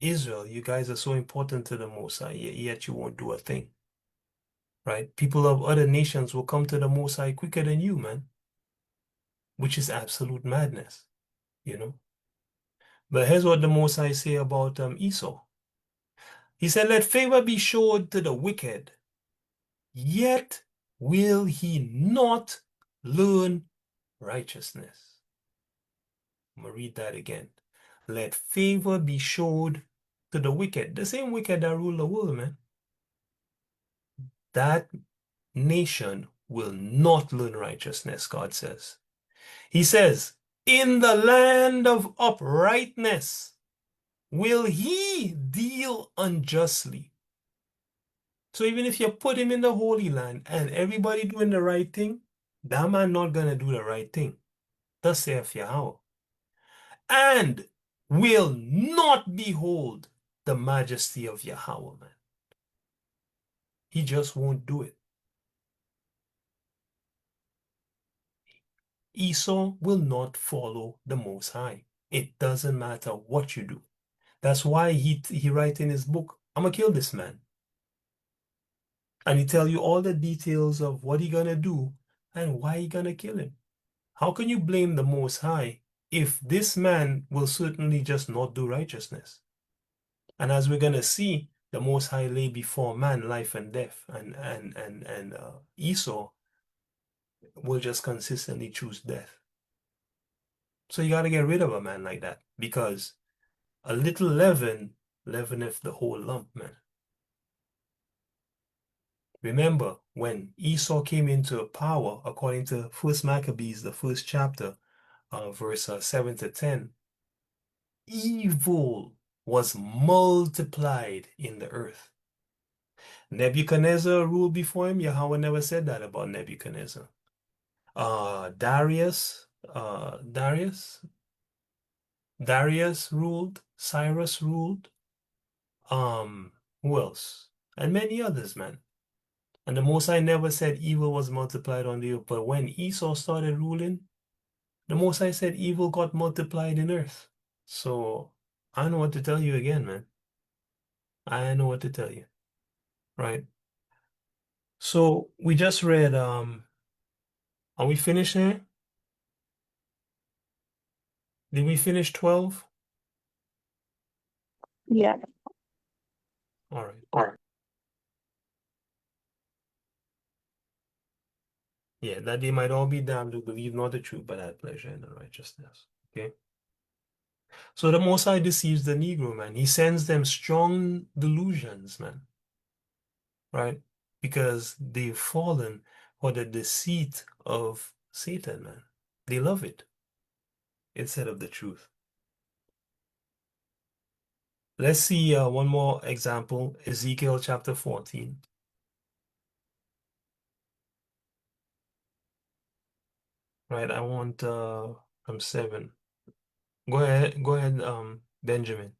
Israel, you guys are so important to the Most High, yet you won't do a thing, right? People of other nations will come to the Most High quicker than you, man, which is absolute madness, you know? But here's what the Most High say about Esau. He said, "Let favor be showed to the wicked, yet will he not learn righteousness." I'm going to read that again. Let favor be showed to the wicked. The same wicked that rule the world, man. That nation will not learn righteousness, God says. He says, in the land of uprightness will he deal unjustly. So even if you put him in the Holy Land and everybody doing the right thing, that man not going to do the right thing. Thus saith Yahawah. And will not behold the majesty of Yahawah, man. He just won't do it. Esau will not follow the Most High. It doesn't matter what you do. That's why he write in his book, I'm gonna kill this man. And he tell you all the details of what he gonna do and why he gonna kill him. How can you blame the Most High if this man will certainly just not do righteousness? And as we're gonna see, the Most High lay before man life and death, and Esau will just consistently choose death. So you gotta get rid of a man like that because a little leaven leaveneth the whole lump, man. Remember, when Esau came into power, according to First Maccabees, the first chapter, verse 7 to 10, evil was multiplied in the earth. Nebuchadnezzar ruled before him. Yahawah never said that about Nebuchadnezzar. Darius ruled. Cyrus ruled. Who else? And many others, man. And the Most High never said evil was multiplied on the earth. But when Esau started ruling, the Most High said evil got multiplied in earth. So I know what to tell you again, man. I know what to tell you. Right? So we just read, are we finished here? Did we finish 12? Yeah. All right. All right. Yeah, that they might all be damned who believe not the truth, but had pleasure in unrighteousness. Okay. So the Most High deceives the Negro, man. He sends them strong delusions, man. Right? Because they've fallen for the deceit of Satan, man. They love it instead of the truth. Let's see one more example, Ezekiel chapter 14. Right, I want from 7. Go ahead, Benjamin.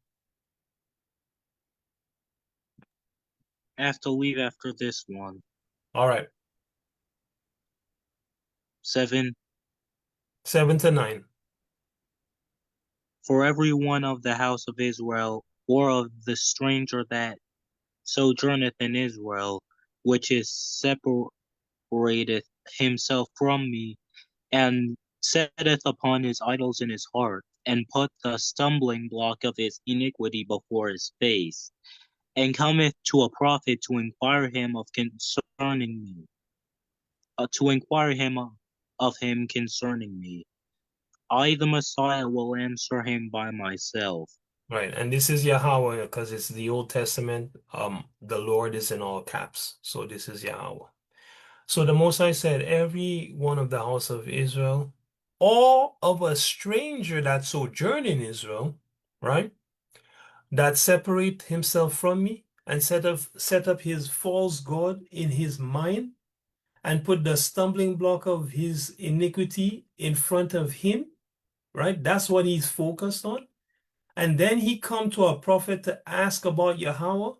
I have to leave after this one. All right, 7. 7 to 9. For every one of the house of Israel, or of the stranger that sojourneth in Israel, which is separateth himself from me, and setteth upon his idols in his heart, and put the stumbling block of his iniquity before his face, and cometh to a prophet to inquire him of concerning me, to inquire him of him concerning me. I, the Messiah, will answer him by myself. Right, and this is Yahawah because it's the Old Testament. The Lord is in all caps, so this is Yahawah. So the Most High said, every one of the house of Israel, or of a stranger that sojourn in Israel, right, that separate himself from me and set up his false god in his mind and put the stumbling block of his iniquity in front of him, right? That's what he's focused on. And then he come to a prophet to ask about Yahawah.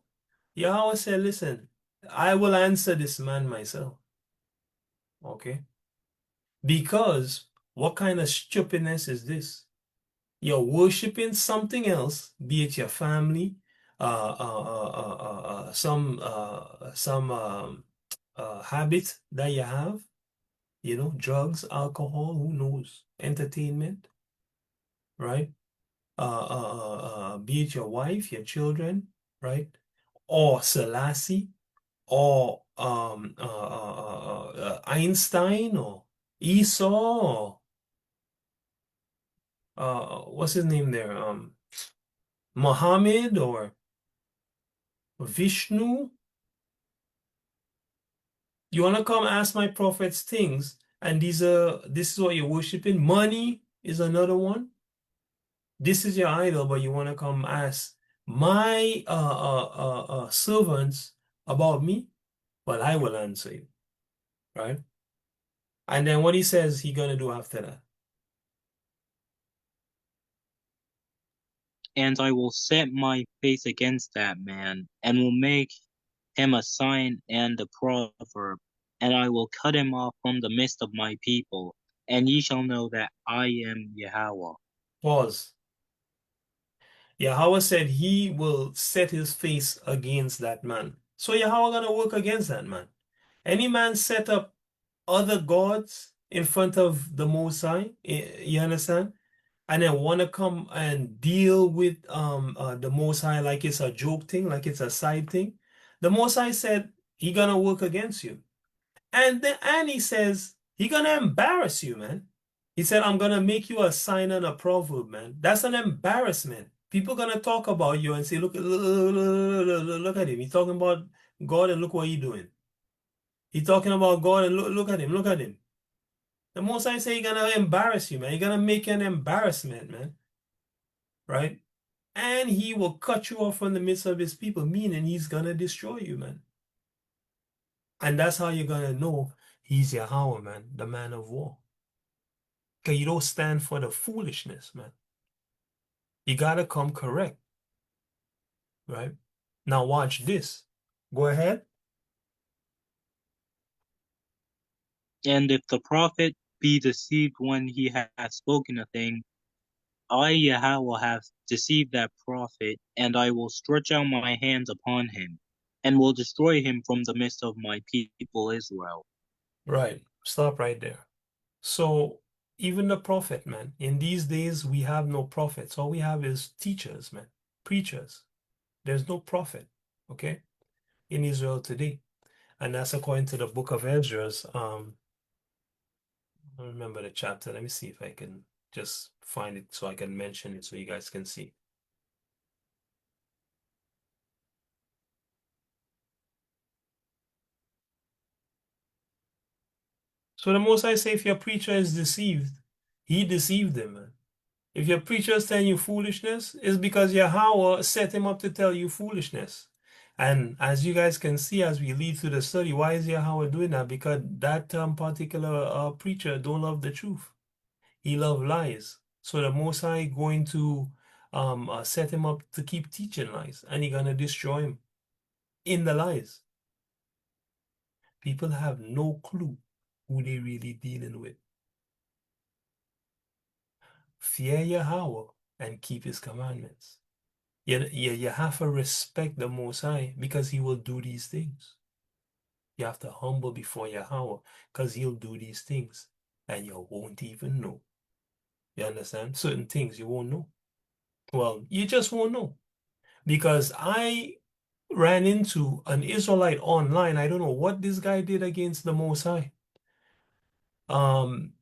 Yahawah said, listen, I will answer this man myself. Okay? Because what kind of stupidness is this? You're worshiping something else, be it your family, some habit that you have, drugs, alcohol, who knows, entertainment, right? Be it your wife, your children, right? Or Selassie, or Einstein, or Esau, or what's his name there? Muhammad, or Vishnu. You want to come ask my prophets things, and this is what you're worshiping? Money is another one. This is your idol, but you want to come ask my servants about me? Well, I will answer you, right? And then what he says he gonna do after that? And I will set my face against that man, and will make him a sign and a proverb, and I will cut him off from the midst of my people, and ye shall know that I am Yahawah. Pause. Yahawah said he will set his face against that man. So Yahawah gonna work against that man. Any man set up other gods in front of the Most High, you understand? And then want to come and deal with the Most High like it's a joke thing, like it's a side thing. The Most High said he gonna work against you. And he says he gonna embarrass you, man. He said, I'm gonna make you a sign and a proverb, man. That's an embarrassment. People gonna talk about you and say, look at him. He's talking about God and look what he doing. He's talking about God and look at him, look at him. The Most High say he's gonna embarrass you, man. He's gonna make you an embarrassment, man. Right? And he will cut you off from the midst of his people, meaning he's gonna destroy you, man. And that's how you're gonna know he's Yahawah, man, the man of war. Because you don't stand for the foolishness, man. You gotta come correct, right? Now watch this. Go ahead. And if the prophet be deceived when he hath spoken a thing, I Yahawah have deceived that prophet, and I will stretch out my hands upon him, and will destroy him from the midst of my people Israel. Right. Stop right there. So even the prophet, man, in these days we have no prophets. All we have is teachers, man, preachers. There's no prophet, okay, in Israel today. And that's according to the book of Esdras. I don't remember the chapter. Let me see if I can just find it so I can mention it so you guys can see. So the Most High say if your preacher is deceived, he deceived them, man. If your preacher is telling you foolishness, it's because Yahawah set him up to tell you foolishness. And as you guys can see as we lead through the study, why is Yahawah doing that? Because that particular preacher don't love the truth. He love lies. So the Most High going to set him up to keep teaching lies, and he gonna destroy him in the lies. People have no clue who they really dealing with. Fear Yahawah and keep his commandments. You have to respect the Most High because he will do these things. You have to humble before Yahawah because he'll do these things and you won't even know. You understand? Certain things you won't know. Well, you just won't know. Because I ran into an Israelite online. I don't know what this guy did against the Most High. And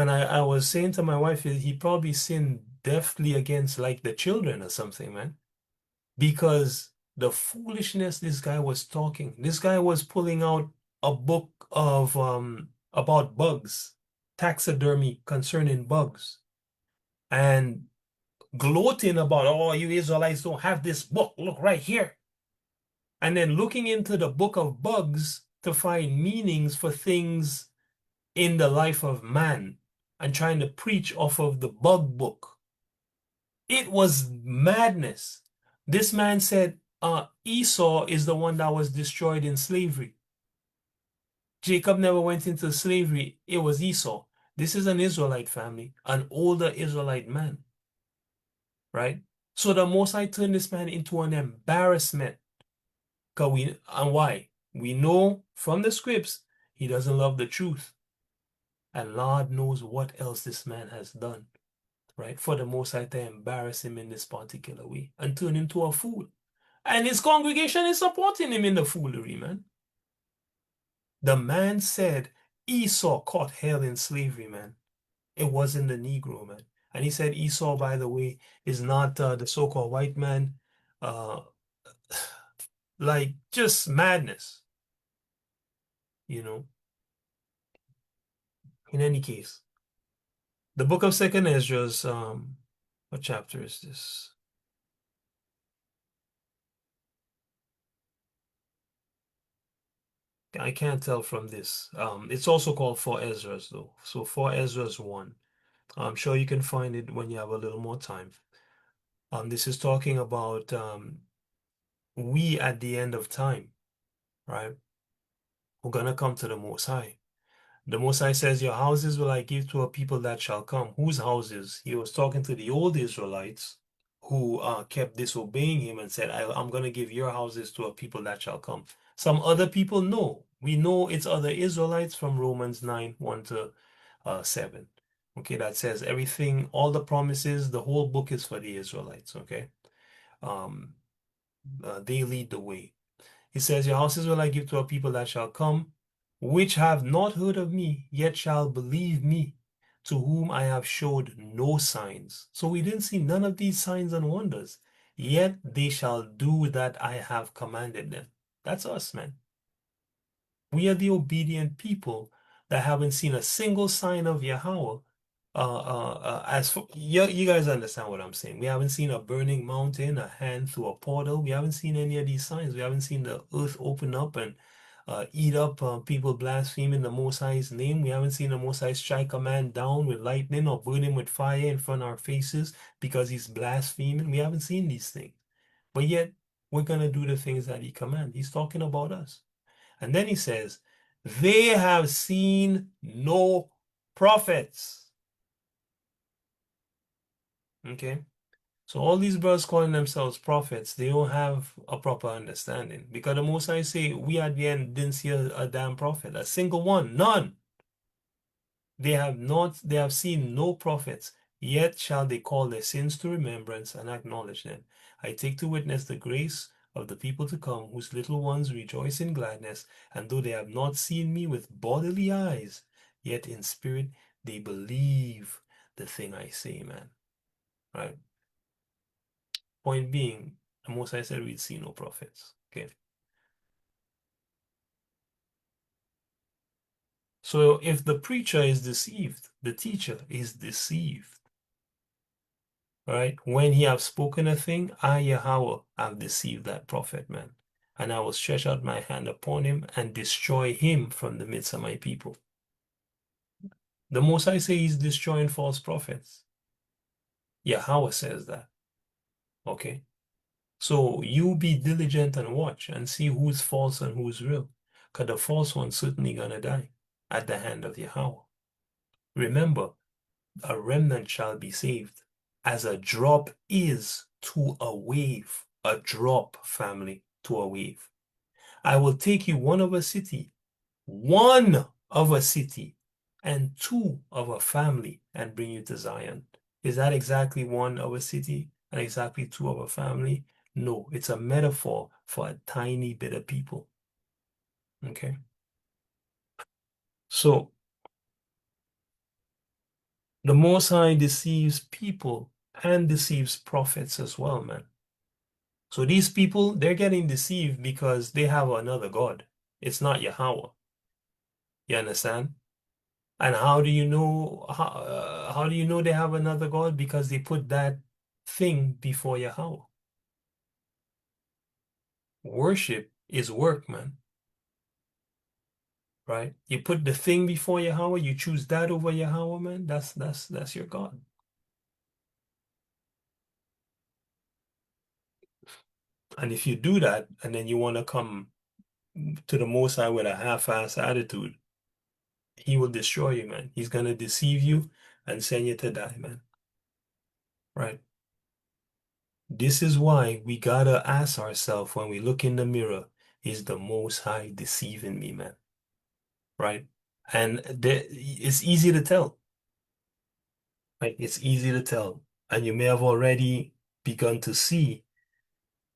I was saying to my wife, he probably sinned deftly against like the children or something, man. Because the foolishness this guy was talking, this guy was pulling out a book of about bugs, taxidermy concerning bugs, and gloating about, oh, you Israelites don't have this book. Look right here. And then looking into the book of bugs to find meanings for things in the life of man and trying to preach off of the bug book It was madness. This man said Esau is the one that was destroyed in slavery. Jacob never went into slavery. It was Esau. This is an Israelite family, an older Israelite man, right? So the Most High turned this man into an embarrassment. And why? We know from the scripts he doesn't love the truth. And Lord knows what else this man has done, right? For the Most High to embarrass him in this particular way and turn him to a fool. And his congregation is supporting him in the foolery, man. The man said Esau caught hell in slavery, man. It wasn't the Negro, man. And he said Esau, by the way, is not the so-called white man. Uh, like just madness, you know. In any case, the book of Second Ezra's, what chapter is this? I can't tell from this. It's also called Four Ezra's though. So Four Ezra's 1. I'm sure you can find it when you have a little more time. This is talking about we at the end of time, right? We're gonna come to the Most High. The Most High says, your houses will I give to a people that shall come. Whose houses? He was talking to the old Israelites who kept disobeying him and said, I'm going to give your houses to a people that shall come. Some other people, no. We know it's other Israelites from Romans 9, 1 to 7. Okay, that says everything, all the promises, the whole book is for the Israelites, okay? Um, they lead the way. He says, your houses will I give to a people that shall come, which have not heard of me, yet shall believe me, to whom I have showed no signs. So we didn't see none of these signs and wonders, yet they shall do that I have commanded them. That's us, man. We are the obedient people that haven't seen a single sign of Yahawah. As for you guys understand what I'm saying. We haven't seen a burning mountain, a hand through a portal. We haven't seen any of these signs. We haven't seen the earth open up and eat up people blaspheming the Most High's name. We haven't seen the Most High strike a man down with lightning or burn him with fire in front of our faces because he's blaspheming. We haven't seen these things. But yet, we're going to do the things that he commands. He's talking about us. And then he says, they have seen no prophets. Okay. So all these brothers calling themselves prophets, they don't have a proper understanding. Because the Most High say, we at the end didn't see a damn prophet, a single one, none. They have seen no prophets, yet shall they call their sins to remembrance and acknowledge them. I take to witness the grace of the people to come, whose little ones rejoice in gladness, and though they have not seen me with bodily eyes, yet in spirit they believe the thing I say, man. Right? Point being, the Most High said we'd see no prophets. Okay. So if the preacher is deceived, the teacher is deceived. Right? When he have spoken a thing, I, Yahawah, have deceived that prophet, man. And I will stretch out my hand upon him and destroy him from the midst of my people. The Most High say he's destroying false prophets. Yahawah says that. Okay? So you be diligent and watch and see who's false and who's real. Because the false one's certainly going to die at the hand of Yahawah. Remember, a remnant shall be saved, as a drop is to a wave. A drop, family, to a wave. I will take you one of a city, and two of a family, and bring you to Zion. Is that exactly one of a city and exactly two of a family? No, it's a metaphor for a tiny bit of people. Okay? So, the Most High deceives people and deceives prophets as well, man. So these people, they're getting deceived because they have another God. It's not Yahawah. You understand? And how do you know how do you know they have another God? Because they put that thing before Yahawah. Worship is work, man. Right? You put the thing before Yahawah, you choose that over Yahawah, man. That's your God. And if you do that, and then you want to come to the Most High with a half-ass attitude, he will destroy you, man. He's gonna deceive you and send you to die, man. Right? This is why we gotta ask ourselves when we look in the mirror, is the Most High deceiving me, man? Right? And it's easy to tell. Right? It's easy to tell. And you may have already begun to see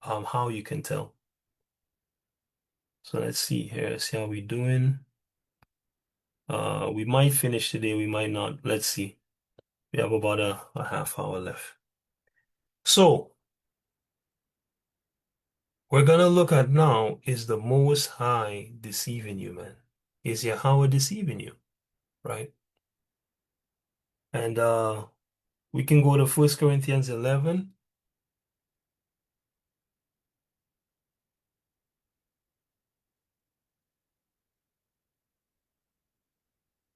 how you can tell. So let's see here. See how we doing. We might finish today, we might not. Let's see. We have about a half hour left. So we're gonna look at now, is the Most High deceiving you, man? Is Yahawah deceiving you? Right? And we can go to 1 Corinthians 11.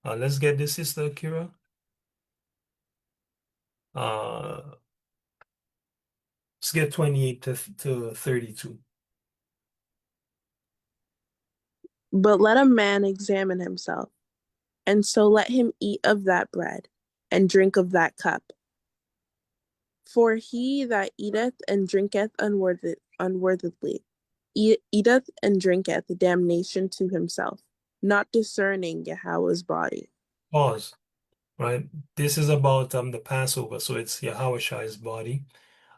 Let's get this, Sister Akira. Uh, let's get 28 to 32. But let a man examine himself, and so let him eat of that bread and drink of that cup. For he that eateth and drinketh unworthily eateth and drinketh damnation to himself, not discerning Yahweh's body. Pause. Right? This is about the Passover, so it's Yahawah's body.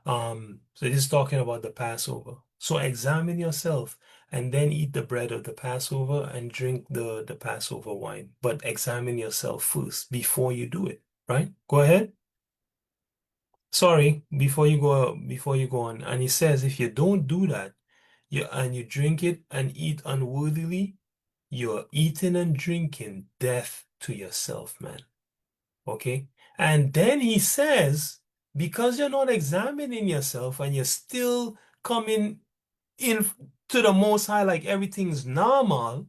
So this is talking about the Passover. So examine yourself and then eat the bread of the Passover and drink the Passover wine. But examine yourself first before you do it, right? Go ahead. Sorry, before you go on. And he says if you don't do that, you drink it and eat unworthily, you're eating and drinking death to yourself, man. Okay? And then he says, because you're not examining yourself and you're still coming in to the Most High like everything's normal,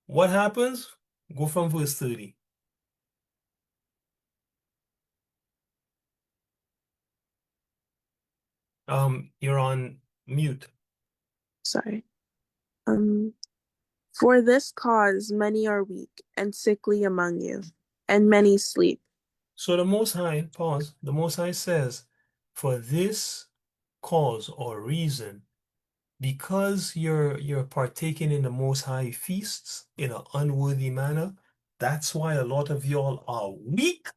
what happens? Go from verse 30. You're on mute. Sorry. For this cause many are weak and sickly among you, and many sleep. So the Most High, pause, the Most High says, for this cause or reason, because you're partaking in the Most High feasts in an unworthy manner, that's why a lot of y'all are weak.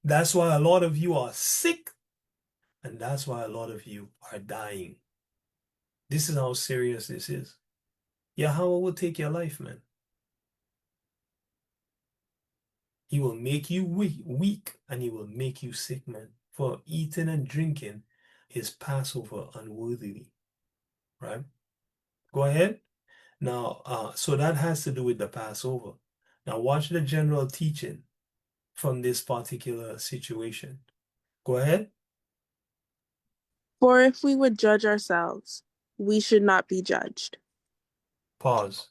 That's why a lot of you are sick, and that's why a lot of you are dying. This is how serious this is. Yahawah will take your life, man. He will make you weak, and he will make you sick, man, for eating and drinking his Passover unworthily, right? Go ahead. Now, so that has to do with the Passover. Now, watch the general teaching from this particular situation. Go ahead. For if we would judge ourselves, we should not be judged. Pause.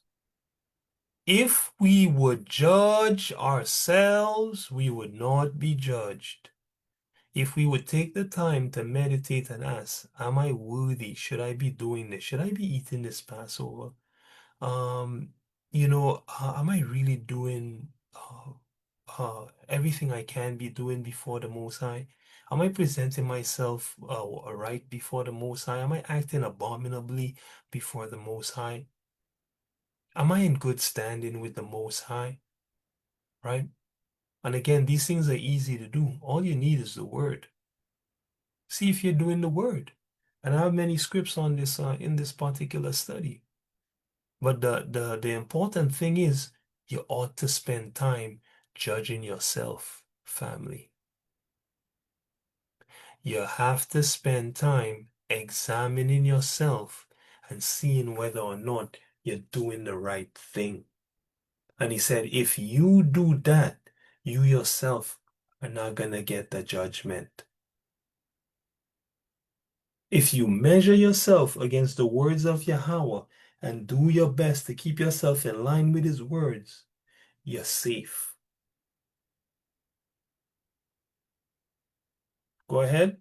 If we would judge ourselves, we would not be judged. If we would take the time to meditate and ask, am I worthy? Should I be doing this? Should I be eating this Passover? Um, am I really doing everything I can be doing before the Most High? Am I presenting myself right before the Most High? Am I acting abominably before the Most High? Am I in good standing with the Most High? Right? And again, these things are easy to do. All you need is the word. See if you're doing the word. And I have many scripts on this in this particular study. But the important thing is you ought to spend time judging yourself, family. You have to spend time examining yourself and seeing whether or not you're doing the right thing. And he said, if you do that, you yourself are not gonna get the judgment. If you measure yourself against the words of Yahawah and do your best to keep yourself in line with his words, you're safe. Go ahead.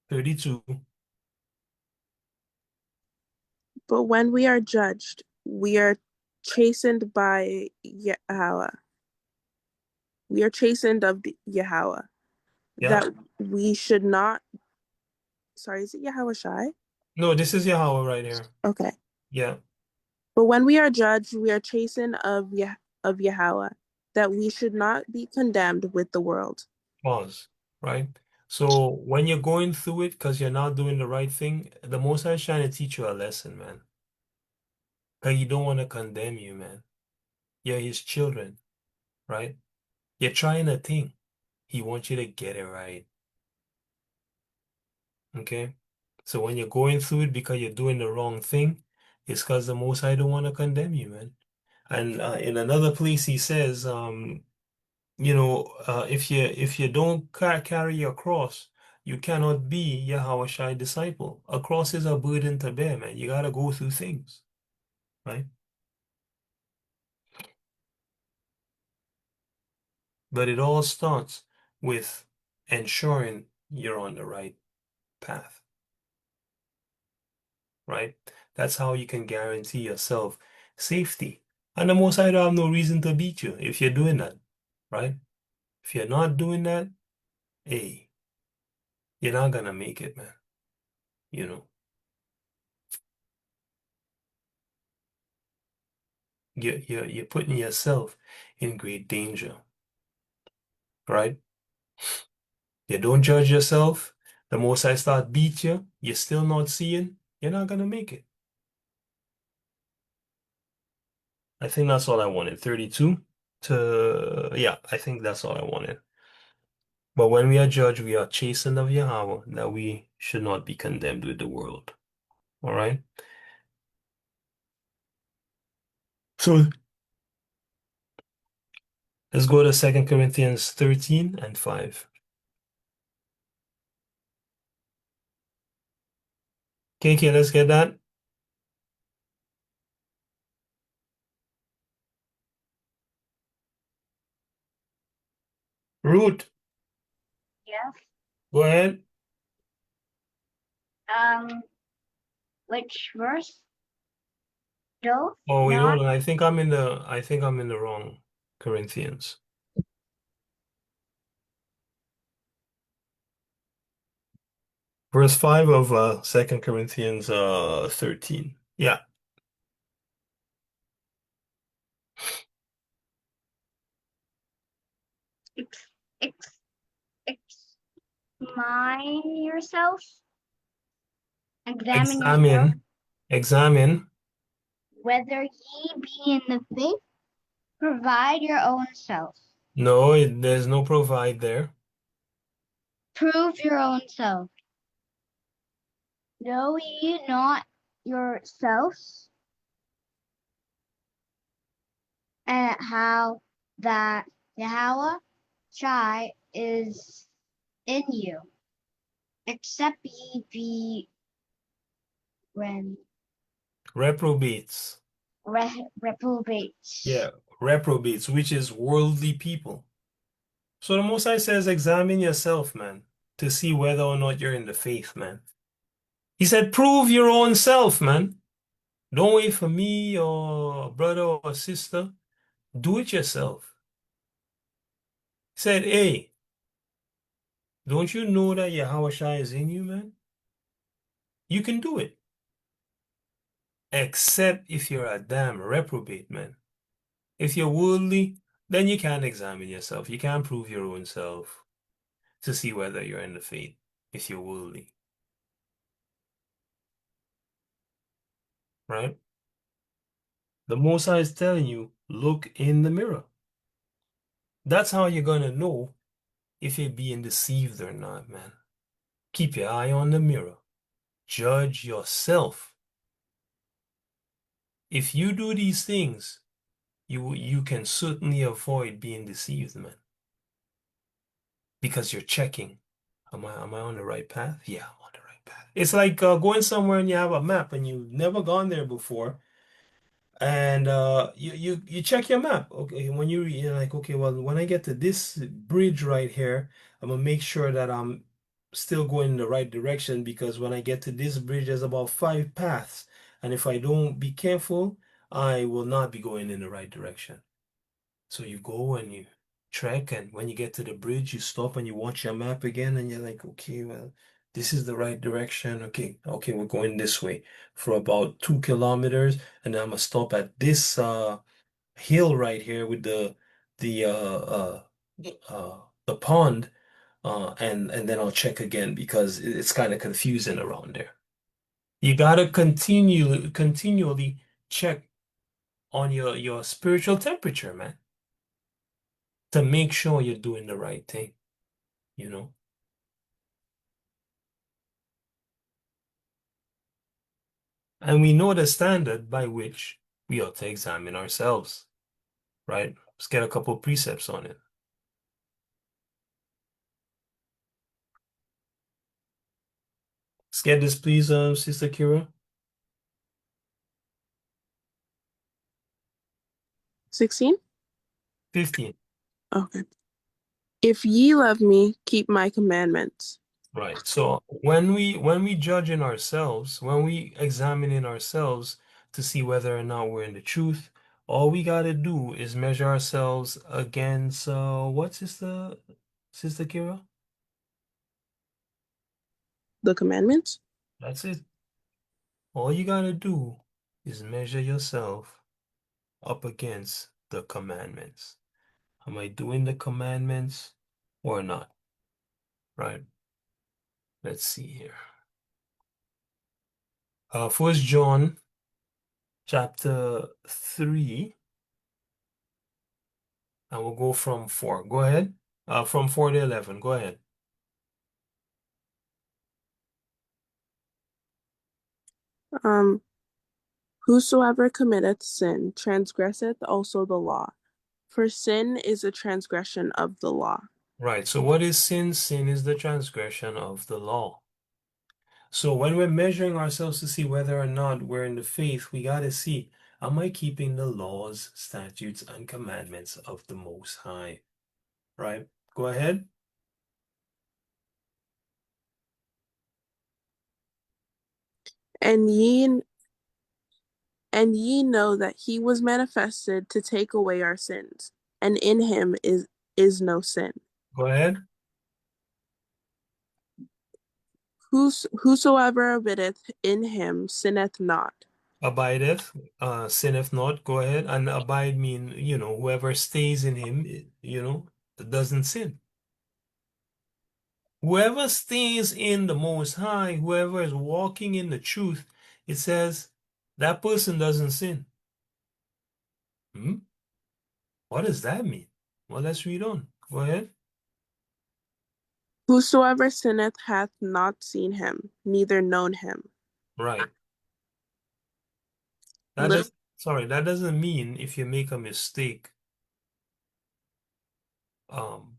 32. But when we are judged, we are chastened by Yahawah. We are chastened of Yahawah, Yeah. that we should not. Sorry, is it Yahawah Shai? No, this is Yahawah right here. Okay. Yeah. But when we are judged, we are chastened of Yahawah, that we should not be condemned with the world. Pause. Right? So when you're going through it because you're not doing the right thing, the Most High is trying to teach you a lesson, man. Because He don't want to condemn you, man. You're His children, right? You're trying a thing. He wants you to get it right. Okay? So when you're going through it because you're doing the wrong thing, it's because the Most High don't want to condemn you, man. And in another place, He says, if you don't carry your cross, you cannot be Yahweh Shai disciple. A cross is a burden to bear, man. You gotta go through things, right? But it all starts with ensuring you're on the right path, right? That's how you can guarantee yourself safety. And the Most High don't have no reason to beat you if you're doing that, right? If you're not doing that, hey, you're not gonna make it, man. You know, you're putting yourself in great danger, right? You don't judge yourself. The Most High start beat you, you're still not seeing, you're not gonna make it. I think that's all I wanted. 32 yeah, I think that's all I wanted. But when we are judged, we are chastened of Yahweh, that we should not be condemned with the world. All right? So let's go to 2 Corinthians 13 and 5. KK, let's get that. Root, Yes. go ahead. Which verse? Do Oh wait, not hold on. I think I'm in the wrong Corinthians. Verse 5 of 2 Corinthians 13. Yeah. ex, ex, examine yourself. Examine yourself Examine. whether ye be in the faith. Provide your own self. No, there's no provide there. Prove your own self. Know ye not yourselves, and how that Yahawah Shai is in you, except ye be when Reprobates. reprobates. Yeah, reprobates, which is worldly people. So the Most High says, examine yourself, man, to see whether or not you're in the faith, man. He said, prove your own self, man. Don't wait for me or brother or sister. Do it yourself. He said, hey, don't you know that Yahweh Shai is in you, man? You can do it. Except if you're a damn reprobate, man. If you're worldly, then you can't examine yourself. You can't prove your own self to see whether you're in the faith if you're worldly, right? The Most High is telling you, look in the mirror. That's how you're gonna know if you're being deceived or not, man. Keep your eye on the mirror. Judge yourself. If you do these things, you can certainly avoid being deceived, man. Because you're checking. Am I on the right path? Yeah, I'm on the right path. It's like going somewhere and you have a map and you've never gone there before, and you check your map. Okay, when you're like, okay, well, when I get to this bridge right here, I'm gonna make sure that I'm still going in the right direction because when I get to this bridge, there's about 5 paths. And if I don't be careful, I will not be going in the right direction. So you go and you trek, and when you get to the bridge, you stop and you watch your map again, and you're like, okay, well, this is the right direction. Okay, we're going this way for about 2 kilometers, and then I'm gonna stop at this hill right here with the the pond, and then I'll check again because it's kind of confusing around there. You gotta continually check on your spiritual temperature, man, to make sure you're doing the right thing, you know? And we know the standard by which we ought to examine ourselves, right? Let's get a couple precepts on it. Let's get this, please, Sister Kira. 16? 15. Okay. If ye love me, keep my commandments. Right. So when we judge in ourselves, when we examine in ourselves to see whether or not we're in the truth, all we gotta do is measure ourselves against what, Sister Kira? The commandments? That's it. All you gotta do is measure yourself up against the commandments. Am I doing the commandments or not? Right? Let's see here. First John chapter 3, and we'll go from 4. Go ahead. From 4 to 11. Go ahead. Um, Whosoever committeth sin transgresseth also the law, for sin is a transgression of the law. Right. So what is sin? Sin is the transgression of the law. So when we're measuring ourselves to see whether or not we're in the faith, we got to see, am I keeping the laws, statutes, and commandments of the Most High? Right? Go ahead. And ye know that he was manifested to take away our sins, and in him is no sin. Go ahead. Whosoever abideth in him sinneth not. Abideth, sinneth not. Go ahead. And abide mean, whoever stays in him, doesn't sin. Whoever stays in the Most High, whoever is walking in the truth, it says that person doesn't sin. Hmm? What does that mean? Well, let's read on. Go ahead. Whosoever sinneth hath not seen him, neither known him. Right. Little, That doesn't mean if you make a mistake, um,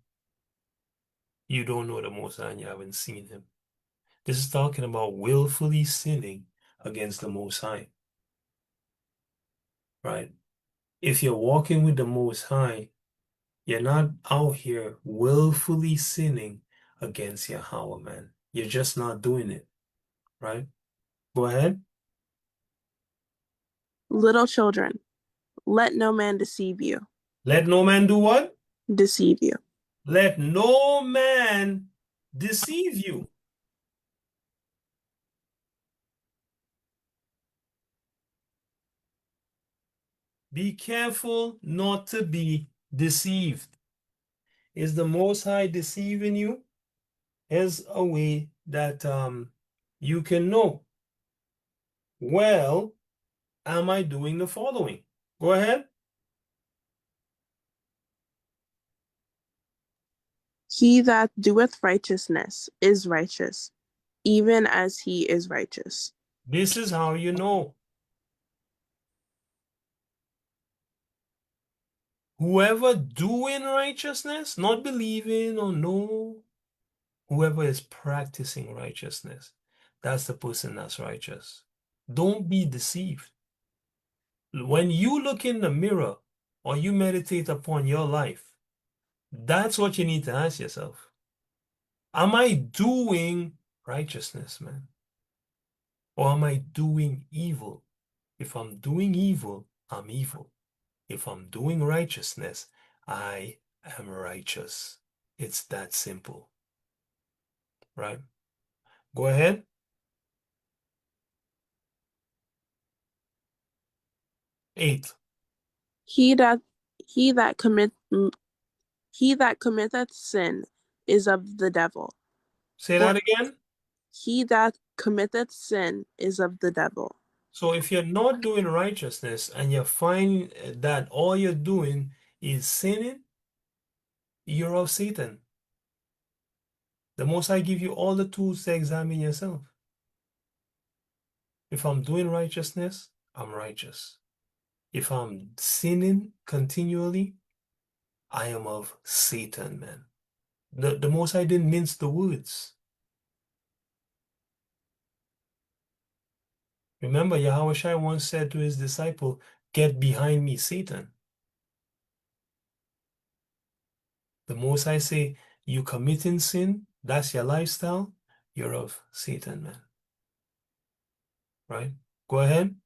you don't know the Most High and you haven't seen him. This is talking about willfully sinning against the Most High, right? If you're walking with the Most High, you're not out here willfully sinning against Yahawah, man. You're just not doing it, right? Go ahead. little children, let no man deceive you. Let no man do what? Deceive you. Let no man deceive you. Be careful not to be deceived. Is the Most High deceiving you? Here's a way that you can know. Well, am I doing the following? Go ahead. He that doeth righteousness is righteous, even as he is righteous. This is how you know. Whoever doing righteousness, not believing or no, whoever is practicing righteousness, that's the person that's righteous. Don't be deceived. When you look in the mirror or you meditate upon your life, that's what you need to ask yourself. Am I doing righteousness, man? Or am I doing evil? If I'm doing evil, I'm evil. If I'm doing righteousness, I am righteous. It's that simple, right? Go ahead. 8. He that he that commit he that committeth sin is of the devil. Say For that again. he that committeth sin is of the devil. So if you're not doing righteousness and you find that all you're doing is sinning, you're of Satan. The Most High give you all the tools to examine yourself. If I'm doing righteousness, I'm righteous. If I'm sinning continually, I am of Satan, man. The Most High didn't mince the words. Remember, Yahawah once said to his disciple, "Get behind me, Satan." The Most High say, you committing sin, that's your lifestyle, you're of Satan, man. Right? Go ahead.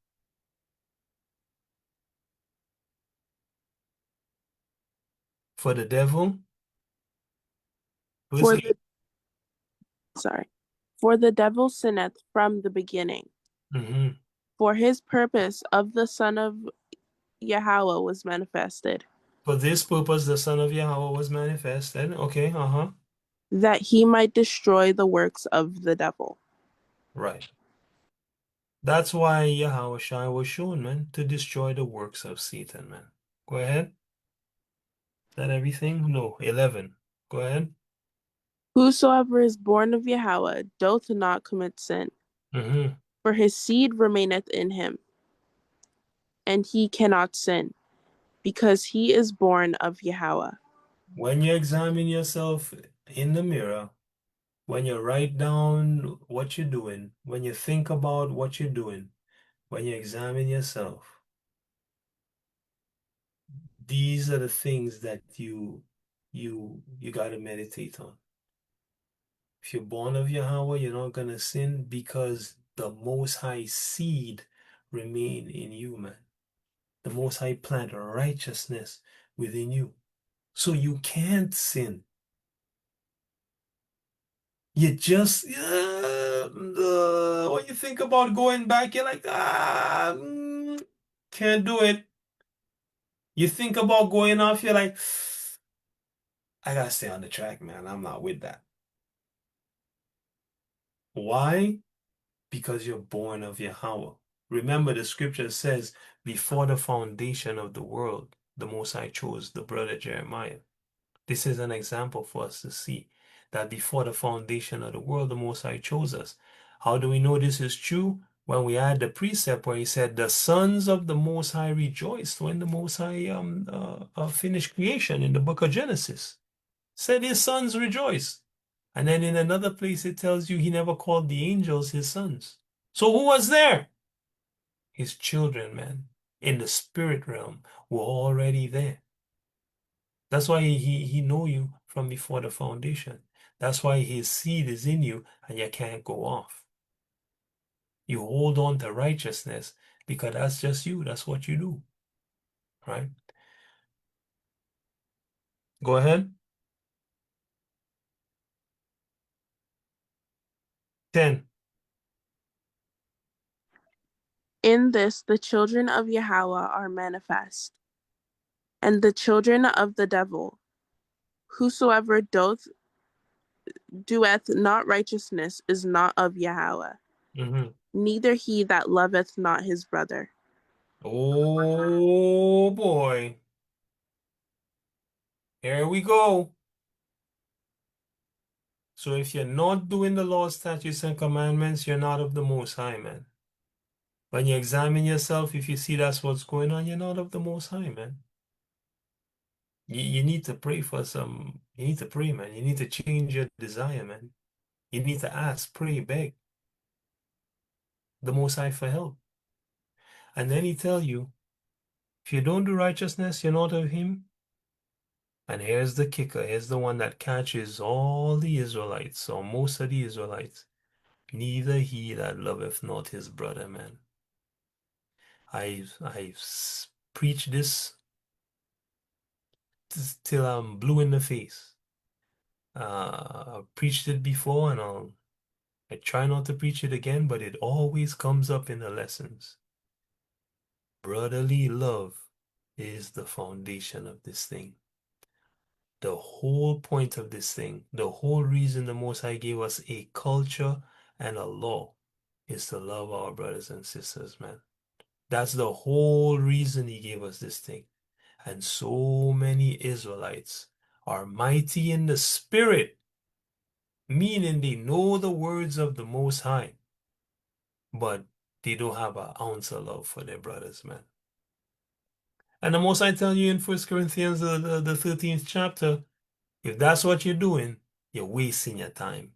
For the devil, verse For 8. the For the devil sinneth from the beginning. Mhm. For his purpose of the Son of Yahawah was manifested, For this purpose, the Son of Yahweh was manifested. Okay, that he might destroy the works of the devil. right. That's why Yahawah was shown, man, to destroy the works of Satan, man. Go ahead. Is that everything? No, 11. Go ahead. Whosoever is born of Yahweh doth not commit sin, Mhm. for his seed remaineth in him, and he cannot sin, because he is born of Yahweh. When you examine yourself in the mirror, when you write down what you're doing, when you think about what you're doing, when you examine yourself, these are the things that you got to meditate on. If you're born of Yahweh, you're not gonna sin because the Most High seed remain in you, man. The Most High plant righteousness within you, so you can't sin. You just when you think about going back, you're like, can't do it. You think about going off, you're like, I gotta stay on the track, man. I'm not with that. Why? Because you're born of Yahweh. Remember, the scripture says, before the foundation of the world, the Most High chose the brother Jeremiah. This is an example for us to see that before the foundation of the world, the Most High chose us. How do we know this is true? When we add the precept where he said, the sons of the Most High rejoiced when the Most High finished creation in the book of Genesis. Said his sons rejoiced. And then in another place, it tells you he never called the angels his sons. So who was there? His children, man, in the spirit realm, were already there. That's why he know you from before the foundation. That's why his seed is in you and you can't go off. You hold on to righteousness because that's just you. That's what you do. Right? Go ahead. 10. In this the children of Yahweh are manifest, and the children of the devil. Whosoever doeth not righteousness is not of Yahweh, Mhm. neither he that loveth not his brother. Oh boy. Here we go. So if you're not doing the law, statutes, and commandments, you're not of the Most High, man. When you examine yourself, if you see that's what's going on, you're not of the Most High, man. You need to pray for some, you need to pray, man. You need to change your desire, man. You need to ask, pray, beg the Most High for help. And then he tell you, if you don't do righteousness, you're not of him. And here's the kicker. Here's the one that catches all the Israelites, or most of the Israelites. Neither he that loveth not his brother, man. I've preached this till I'm blue in the face. I've preached it before, and I try not to preach it again, but it always comes up in the lessons. Brotherly love is the foundation of this thing. The whole point of this thing, the whole reason the Most High gave us a culture and a law is to love our brothers and sisters, man. That's the whole reason he gave us this thing. And so many Israelites are mighty in the spirit, meaning they know the words of the Most High, but they don't have an ounce of love for their brothers, man. And the Most High tell you in 1 Corinthians, the 13th chapter, if that's what you're doing, you're wasting your time.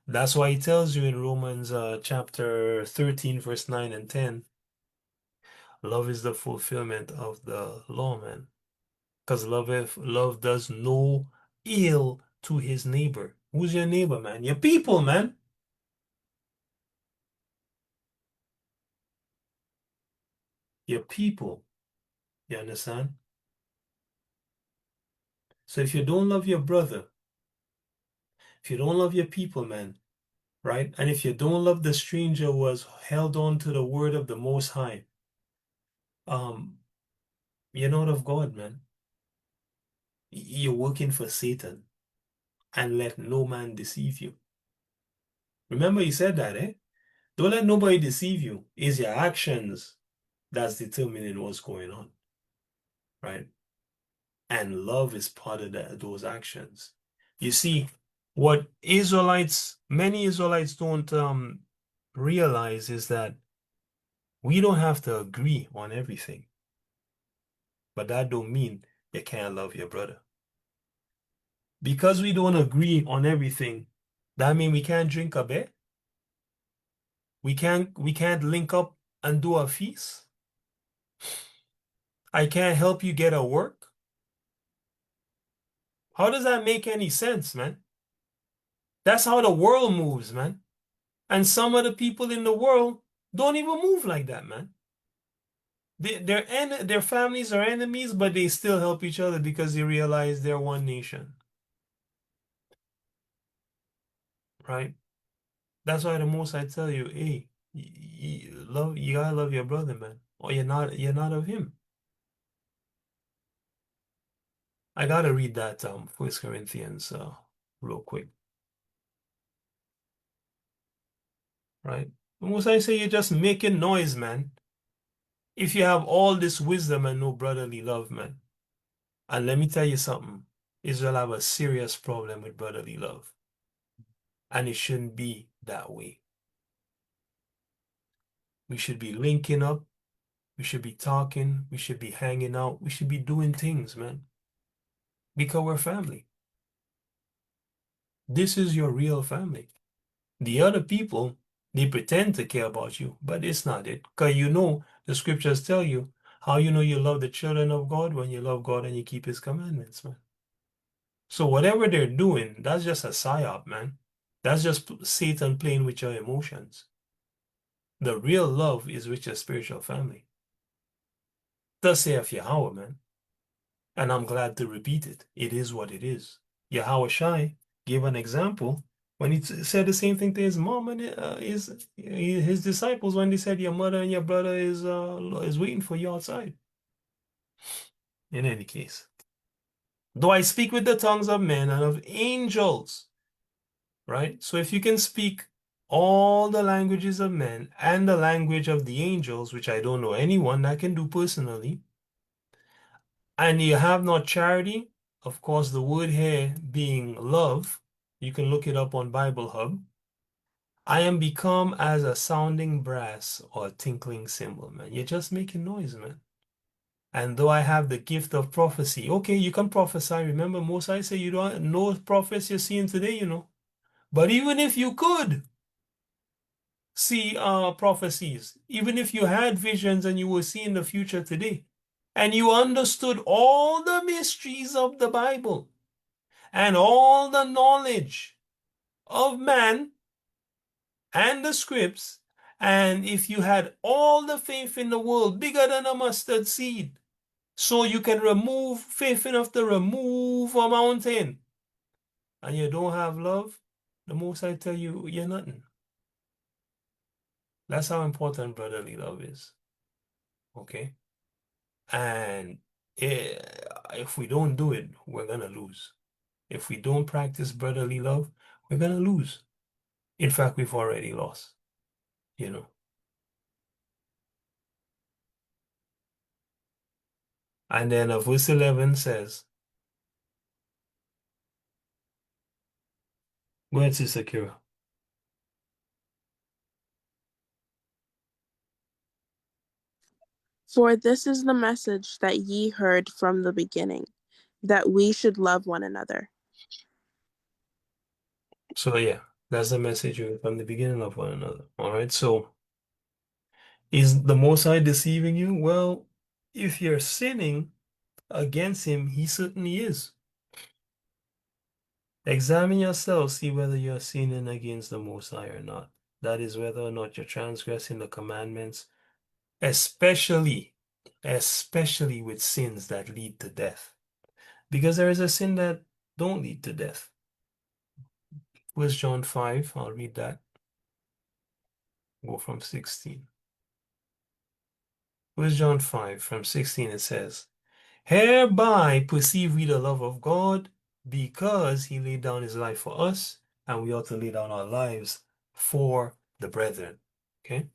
That's why he tells you in Romans chapter 13, verse 9 and 10, love is the fulfillment of the law, man. Because love does no ill to his neighbor. Who's your neighbor, man? Your people, man. Your people. You understand? So if you don't love your brother, if you don't love your people, man, right? And if you don't love the stranger who has held on to the word of the Most High, um, you're not of God, man. You're working for Satan, and let no man deceive you. Remember, he said that, eh? Don't let nobody deceive you. It's your actions that's determining what's going on, right? And love is part of those actions. You see, what many Israelites don't realize is that we don't have to agree on everything, but that don't mean you can't love your brother. Because we don't agree on everything, that means we can't drink a bed. We can't link up and do a feast. I can't help you get a work. How does that make any sense, man? That's how the world moves, man. And some of the people in the world don't even move like that, man. Their families are enemies, but they still help each other because they realize they're one nation, right? That's why the most I tell you, hey, you gotta love your brother, man, or you're not of him. I gotta read that 1 Corinthians real quick, right? The most I say, you're just making noise, man. If you have all this wisdom and no brotherly love, man, and let me tell you something, Israel have a serious problem with brotherly love, and it shouldn't be that way. We should be linking up. We should be talking. We should be hanging out. We should be doing things, man, because we're family. This is your real family. The other people, they pretend to care about you, but it's not it. Because the scriptures tell you how you love the children of God when you love God and you keep his commandments, man. So whatever they're doing, that's just a psyop, man. That's just Satan playing with your emotions. The real love is with your spiritual family. Thus saith Yahawah, man. And I'm glad to repeat it. It is what it is. Yahawah Shai gave an example when he said the same thing to his mom and his disciples when they said your mother and your brother is waiting for you outside. In any case, though I speak with the tongues of men and of angels, right? So if you can speak all the languages of men and the language of the angels, which I don't know anyone that can do personally, and you have not charity, of course, the word here being love, you can look it up on Bible Hub. I am become as a sounding brass or a tinkling cymbal, man. You're just making noise, man. And though I have the gift of prophecy, okay, you can prophesy. Remember, Moses said you don't know prophets you're seeing today, But even if you could see prophecies, even if you had visions and you were seeing the future today, and you understood all the mysteries of the Bible and all the knowledge of man and the scripts, and if you had all the faith in the world, bigger than a mustard seed, so you can remove faith enough to remove a mountain, and you don't have love, the most I tell you, you're nothing. That's how important brotherly love is. Okay? And if we don't do it, we're gonna lose. If we don't practice brotherly love, we're gonna lose. In fact, we've already lost, you know. And then verse 11 says, go ahead, Sister Kira. For this is the message that ye heard from the beginning, that we should love one another. So yeah, that's the message from the beginning of one another. All right. So is the Most High deceiving you? Well, if you're sinning against him, he certainly is. Examine yourself, see whether you're sinning against the Most High or not. That is whether or not you're transgressing the commandments, especially, especially with sins that lead to death. Because there is a sin that don't lead to death. Where's John 5? I'll read that. Go from 16. Where's John 5? From 16 it says, hereby perceive we the love of God, because he laid down his life for us, and we ought to lay down our lives for the brethren. Okay?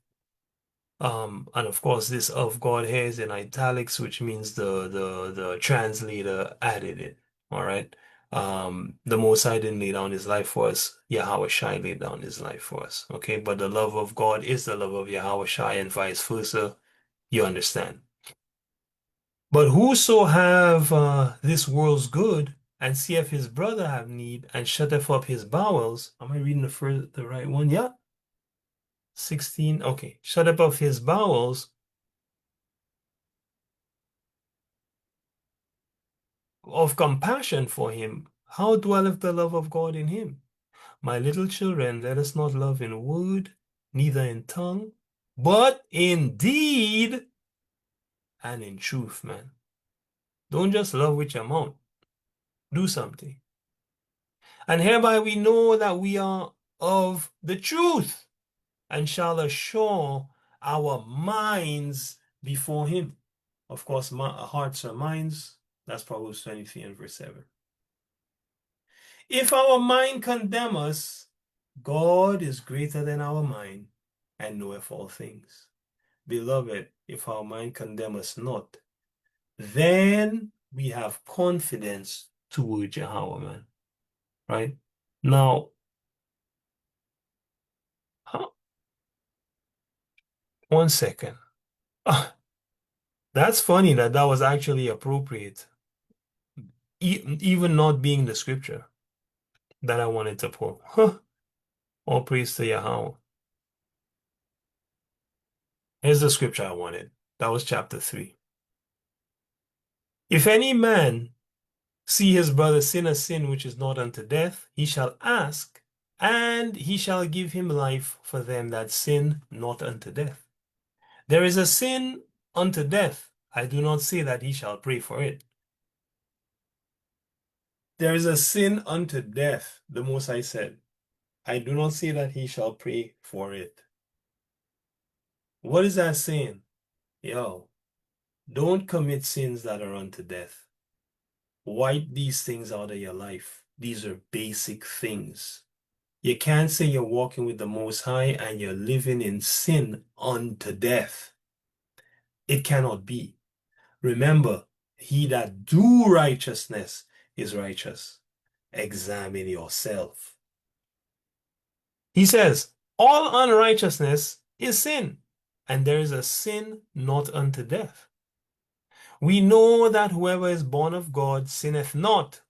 And of course, this of God here is in italics, which means the translator added it. All right. The Most High didn't lay down his life for us. Yahawah Shai laid down his life for us. Okay, but the love of God is the love of Yahawah Shai, and vice versa. You understand? But whoso have this world's good and seeth his brother have need and shutteth up his bowels. Am I reading the right one? Yeah. 16. Okay. Shut up of his bowels of compassion for him. How dwelleth the love of God in him? My little children, let us not love in word, neither in tongue, but in deed and in truth, man. Don't just love with your mouth. Do something. And hereby we know that we are of the truth, and shall assure our minds before him. Of course, hearts are minds. That's Proverbs 23 and verse 7. If our mind condemn us, God is greater than our mind, and knoweth all things. Beloved, if our mind condemn us not, then we have confidence toward Yahawah, man. Right? Now, one second. That's funny that that was actually appropriate, even not being the scripture that I wanted to pull. Huh. All praise to Yahawah. Here's the scripture I wanted. That was chapter 3. If any man see his brother sin a sin which is not unto death, he shall ask, and he shall give him life for them that sin not unto death. There is a sin unto death. I do not say that he shall pray for it. There is a sin unto death, the Most High said. I do not say that he shall pray for it. What is that saying? Yo, don't commit sins that are unto death. Wipe these things out of your life. These are basic things. You can't say you're walking with the Most High and you're living in sin unto death. It cannot be. Remember, he that do righteousness is righteous. Examine yourself. He says, all unrighteousness is sin, and there is a sin not unto death. We know that whoever is born of God sinneth not,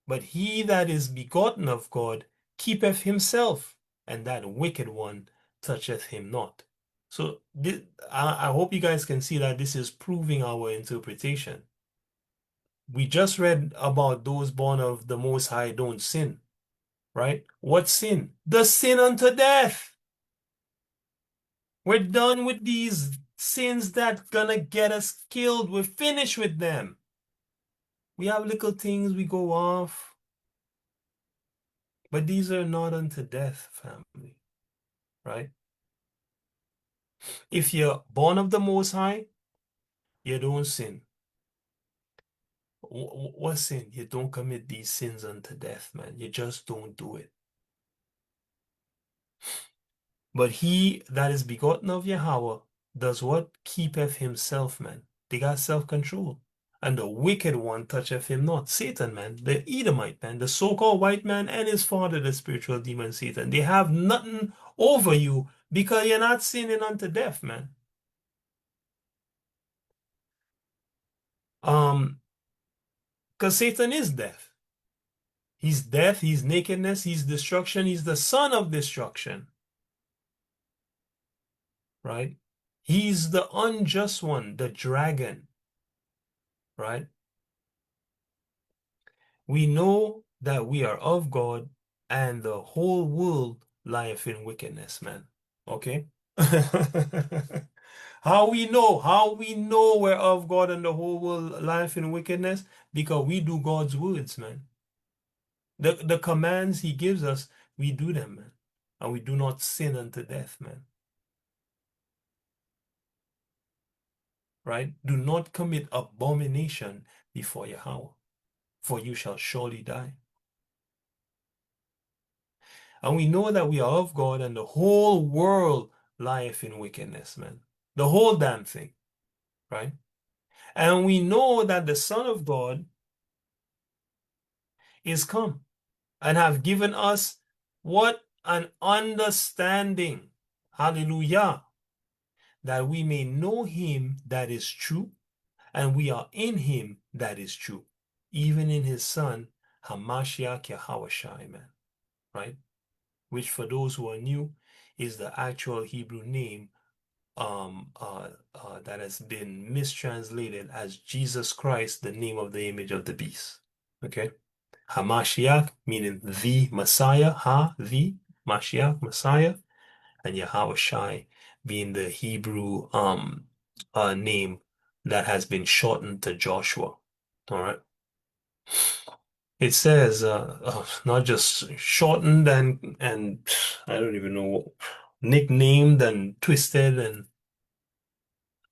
but he that is begotten of God keepeth himself, and that wicked one toucheth him not. So I hope you guys can see that this is proving our interpretation. We just read about those born of the Most High don't sin, right? What sin? The sin unto death. We're done with these sins that gonna get us killed. We're finished with them. We have little things we go off, but these are not unto death, family, right? If you're born of the Most High, you don't sin. What sin? You don't commit these sins unto death, man. You just don't do it. But he that is begotten of Yahawah does what? Keepeth himself, man. They got self-control. And the wicked one toucheth him not. Satan, man, the Edomite man, the so-called white man, and his father, the spiritual demon Satan. They have nothing over you because you're not sinning unto death, man. Because Satan is death. He's death, he's nakedness, he's destruction, he's the son of destruction, right? He's the unjust one, the dragon, right? We know that we are of God and the whole world lieth in wickedness, man. Okay? How we know? How we know we're of God and the whole world lieth in wickedness? Because we do God's words, man. The commands he gives us, we do them, man. And we do not sin unto death, man. Right? Do not commit abomination before Yahawah, for you shall surely die. And we know that we are of God and the whole world lieth in wickedness, man. The whole damn thing, right? And we know that the Son of God is come and have given us what? An understanding. Hallelujah. That we may know him that is true, and we are in him that is true, even in his Son, Hamashiach Yahawah, man. Right? Which for those who are new is the actual Hebrew name that has been mistranslated as Jesus Christ, the name of the image of the beast. Okay? Hamashiach, meaning the Messiah, the Mashiach, Messiah, and Yahweh Shai being the Hebrew name that has been shortened to Joshua. All right. It says not just shortened and I don't even know, nicknamed and twisted and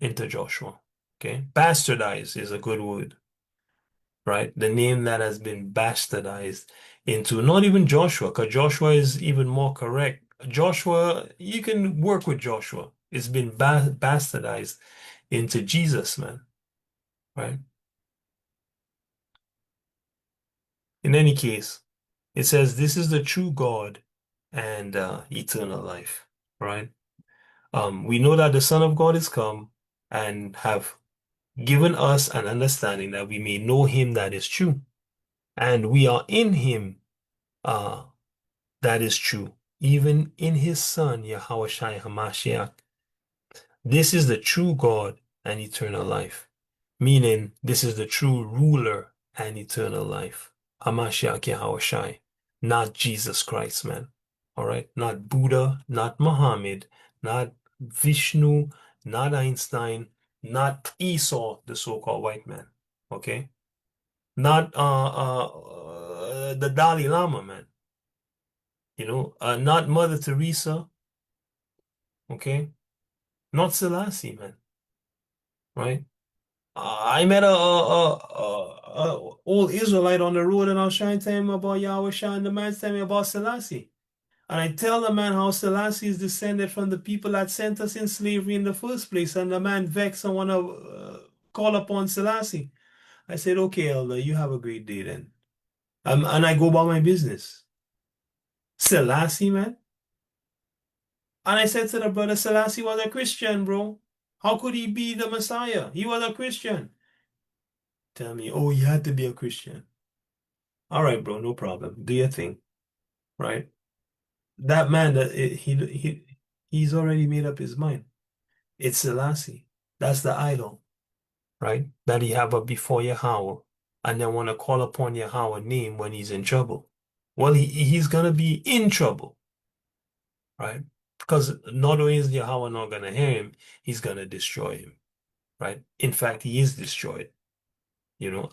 into Joshua. Okay, bastardized is a good word, right? The name that has been bastardized into not even Joshua, because Joshua is even more correct. Joshua, you can work with Joshua. It's been bastardized into Jesus, man, right? In any case, it says this is the true God and eternal life, right? We know that the Son of God is come and have given us an understanding that we may know him that is true, and we are in him uh, that is true, even in his Son, Yahweh Shai HaMashiach. This is the true God and eternal life, meaning this is the true ruler and eternal life. Hamashiach Yahweh Shai, not Jesus Christ, man. All right, not Buddha, not Muhammad, not Vishnu, not Einstein, not Esau, the so-called white man. Okay, not the Dalai Lama, man. Not Mother Teresa. Okay, not Selassie, man. Right? I met a old Israelite on the road, and I was trying to tell him about Yahweh Shah, and the man's telling me about Selassie. And I tell the man how Selassie is descended from the people that sent us in slavery in the first place, and the man vexed and want to call upon Selassie. I said, okay, Elder, you have a great day then. And I go about my business. Selassie, man. And I said to the brother, Selassie was a Christian, bro. How could he be the Messiah? He was a Christian. Tell me, oh, you had to be a Christian. All right, bro, no problem. Do your thing, right? That man, he's already made up his mind. It's Selassie. That's the idol, right? That he have up before Yahawah, and then want to call upon Yahawah's name when he's in trouble. Well, he's gonna be in trouble, right? Because not only is Yahawah not gonna hear him, he's gonna destroy him, right? In fact, he is destroyed, you know.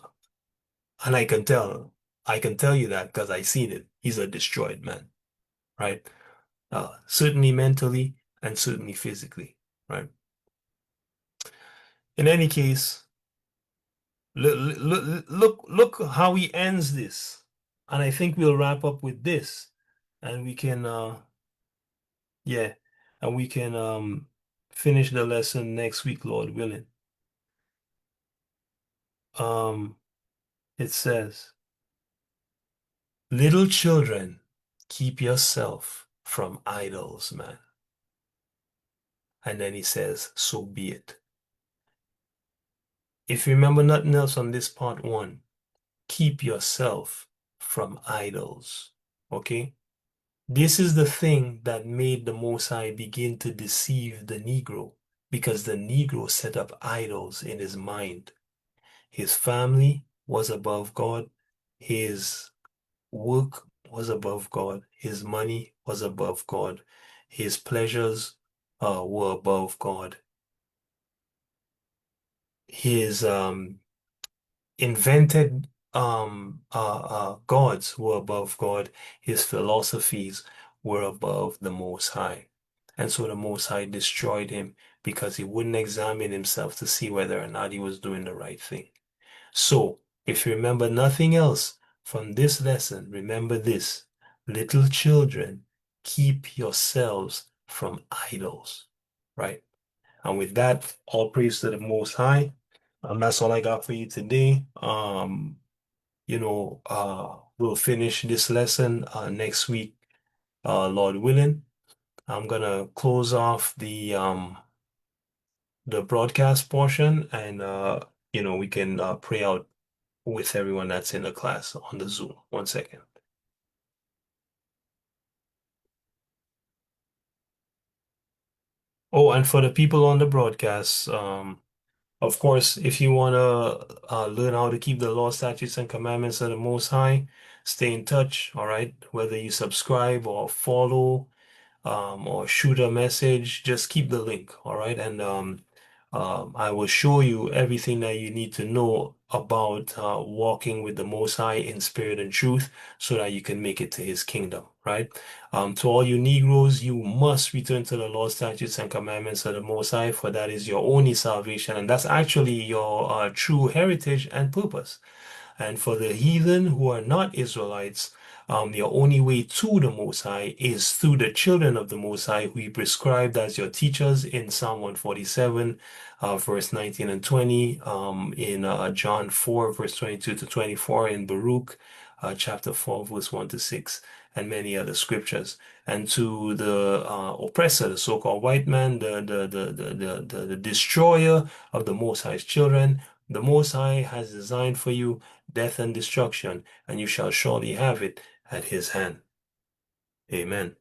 And I can tell you that because I seen it. He's a destroyed man, right? Certainly mentally and certainly physically, right? In any case, look how he ends this. And I think we'll wrap up with this. And we can yeah, and we can finish the lesson next week, Lord willing. Um it says, little children, keep yourself from idols, man. And then he says, so be it. If you remember nothing else on this part one, keep yourself from idols. Okay? This is the thing that made the Most High begin to deceive the Negro, because the Negro set up idols in his mind. His family was above God. His work was above God. His money was above God. His pleasures were above God. His invented gods were above God. His philosophies were above the Most High. And so the Most High destroyed him because he wouldn't examine himself to see whether or not he was doing the right thing. So, if you remember nothing else from this lesson, remember this. Little children, keep yourselves from idols, right? And with that, all praise to the Most High. That's all I got for you today. We'll finish this lesson next week, Lord willing. I'm gonna close off the broadcast portion, and we can pray out with everyone that's in the class on the Zoom. 1 second. Oh, and for the people on the broadcast, of course, if you want to learn how to keep the law, statutes, and commandments of the Most High, stay in touch, all right? Whether you subscribe or follow, or shoot a message, just keep the link, all right? And I will show you everything that you need to know about walking with the Most High in spirit and truth so that you can make it to His kingdom, right? To all you Negroes, you must return to the law, statutes, and commandments of the Most High, for that is your only salvation, and that's actually your true heritage and purpose. And for the heathen who are not Israelites, your only way to the Most High is through the children of the Most High, who He prescribed as your teachers in Psalm 147, verse 19 and 20, in John 4, verse 22 to 24, in Baruch, chapter 4, verse 1 to 6, and many other scriptures. And to the oppressor, the so-called white man, the destroyer of the Most High's children, the Most High has designed for you death and destruction, and you shall surely have it at His hand. Amen.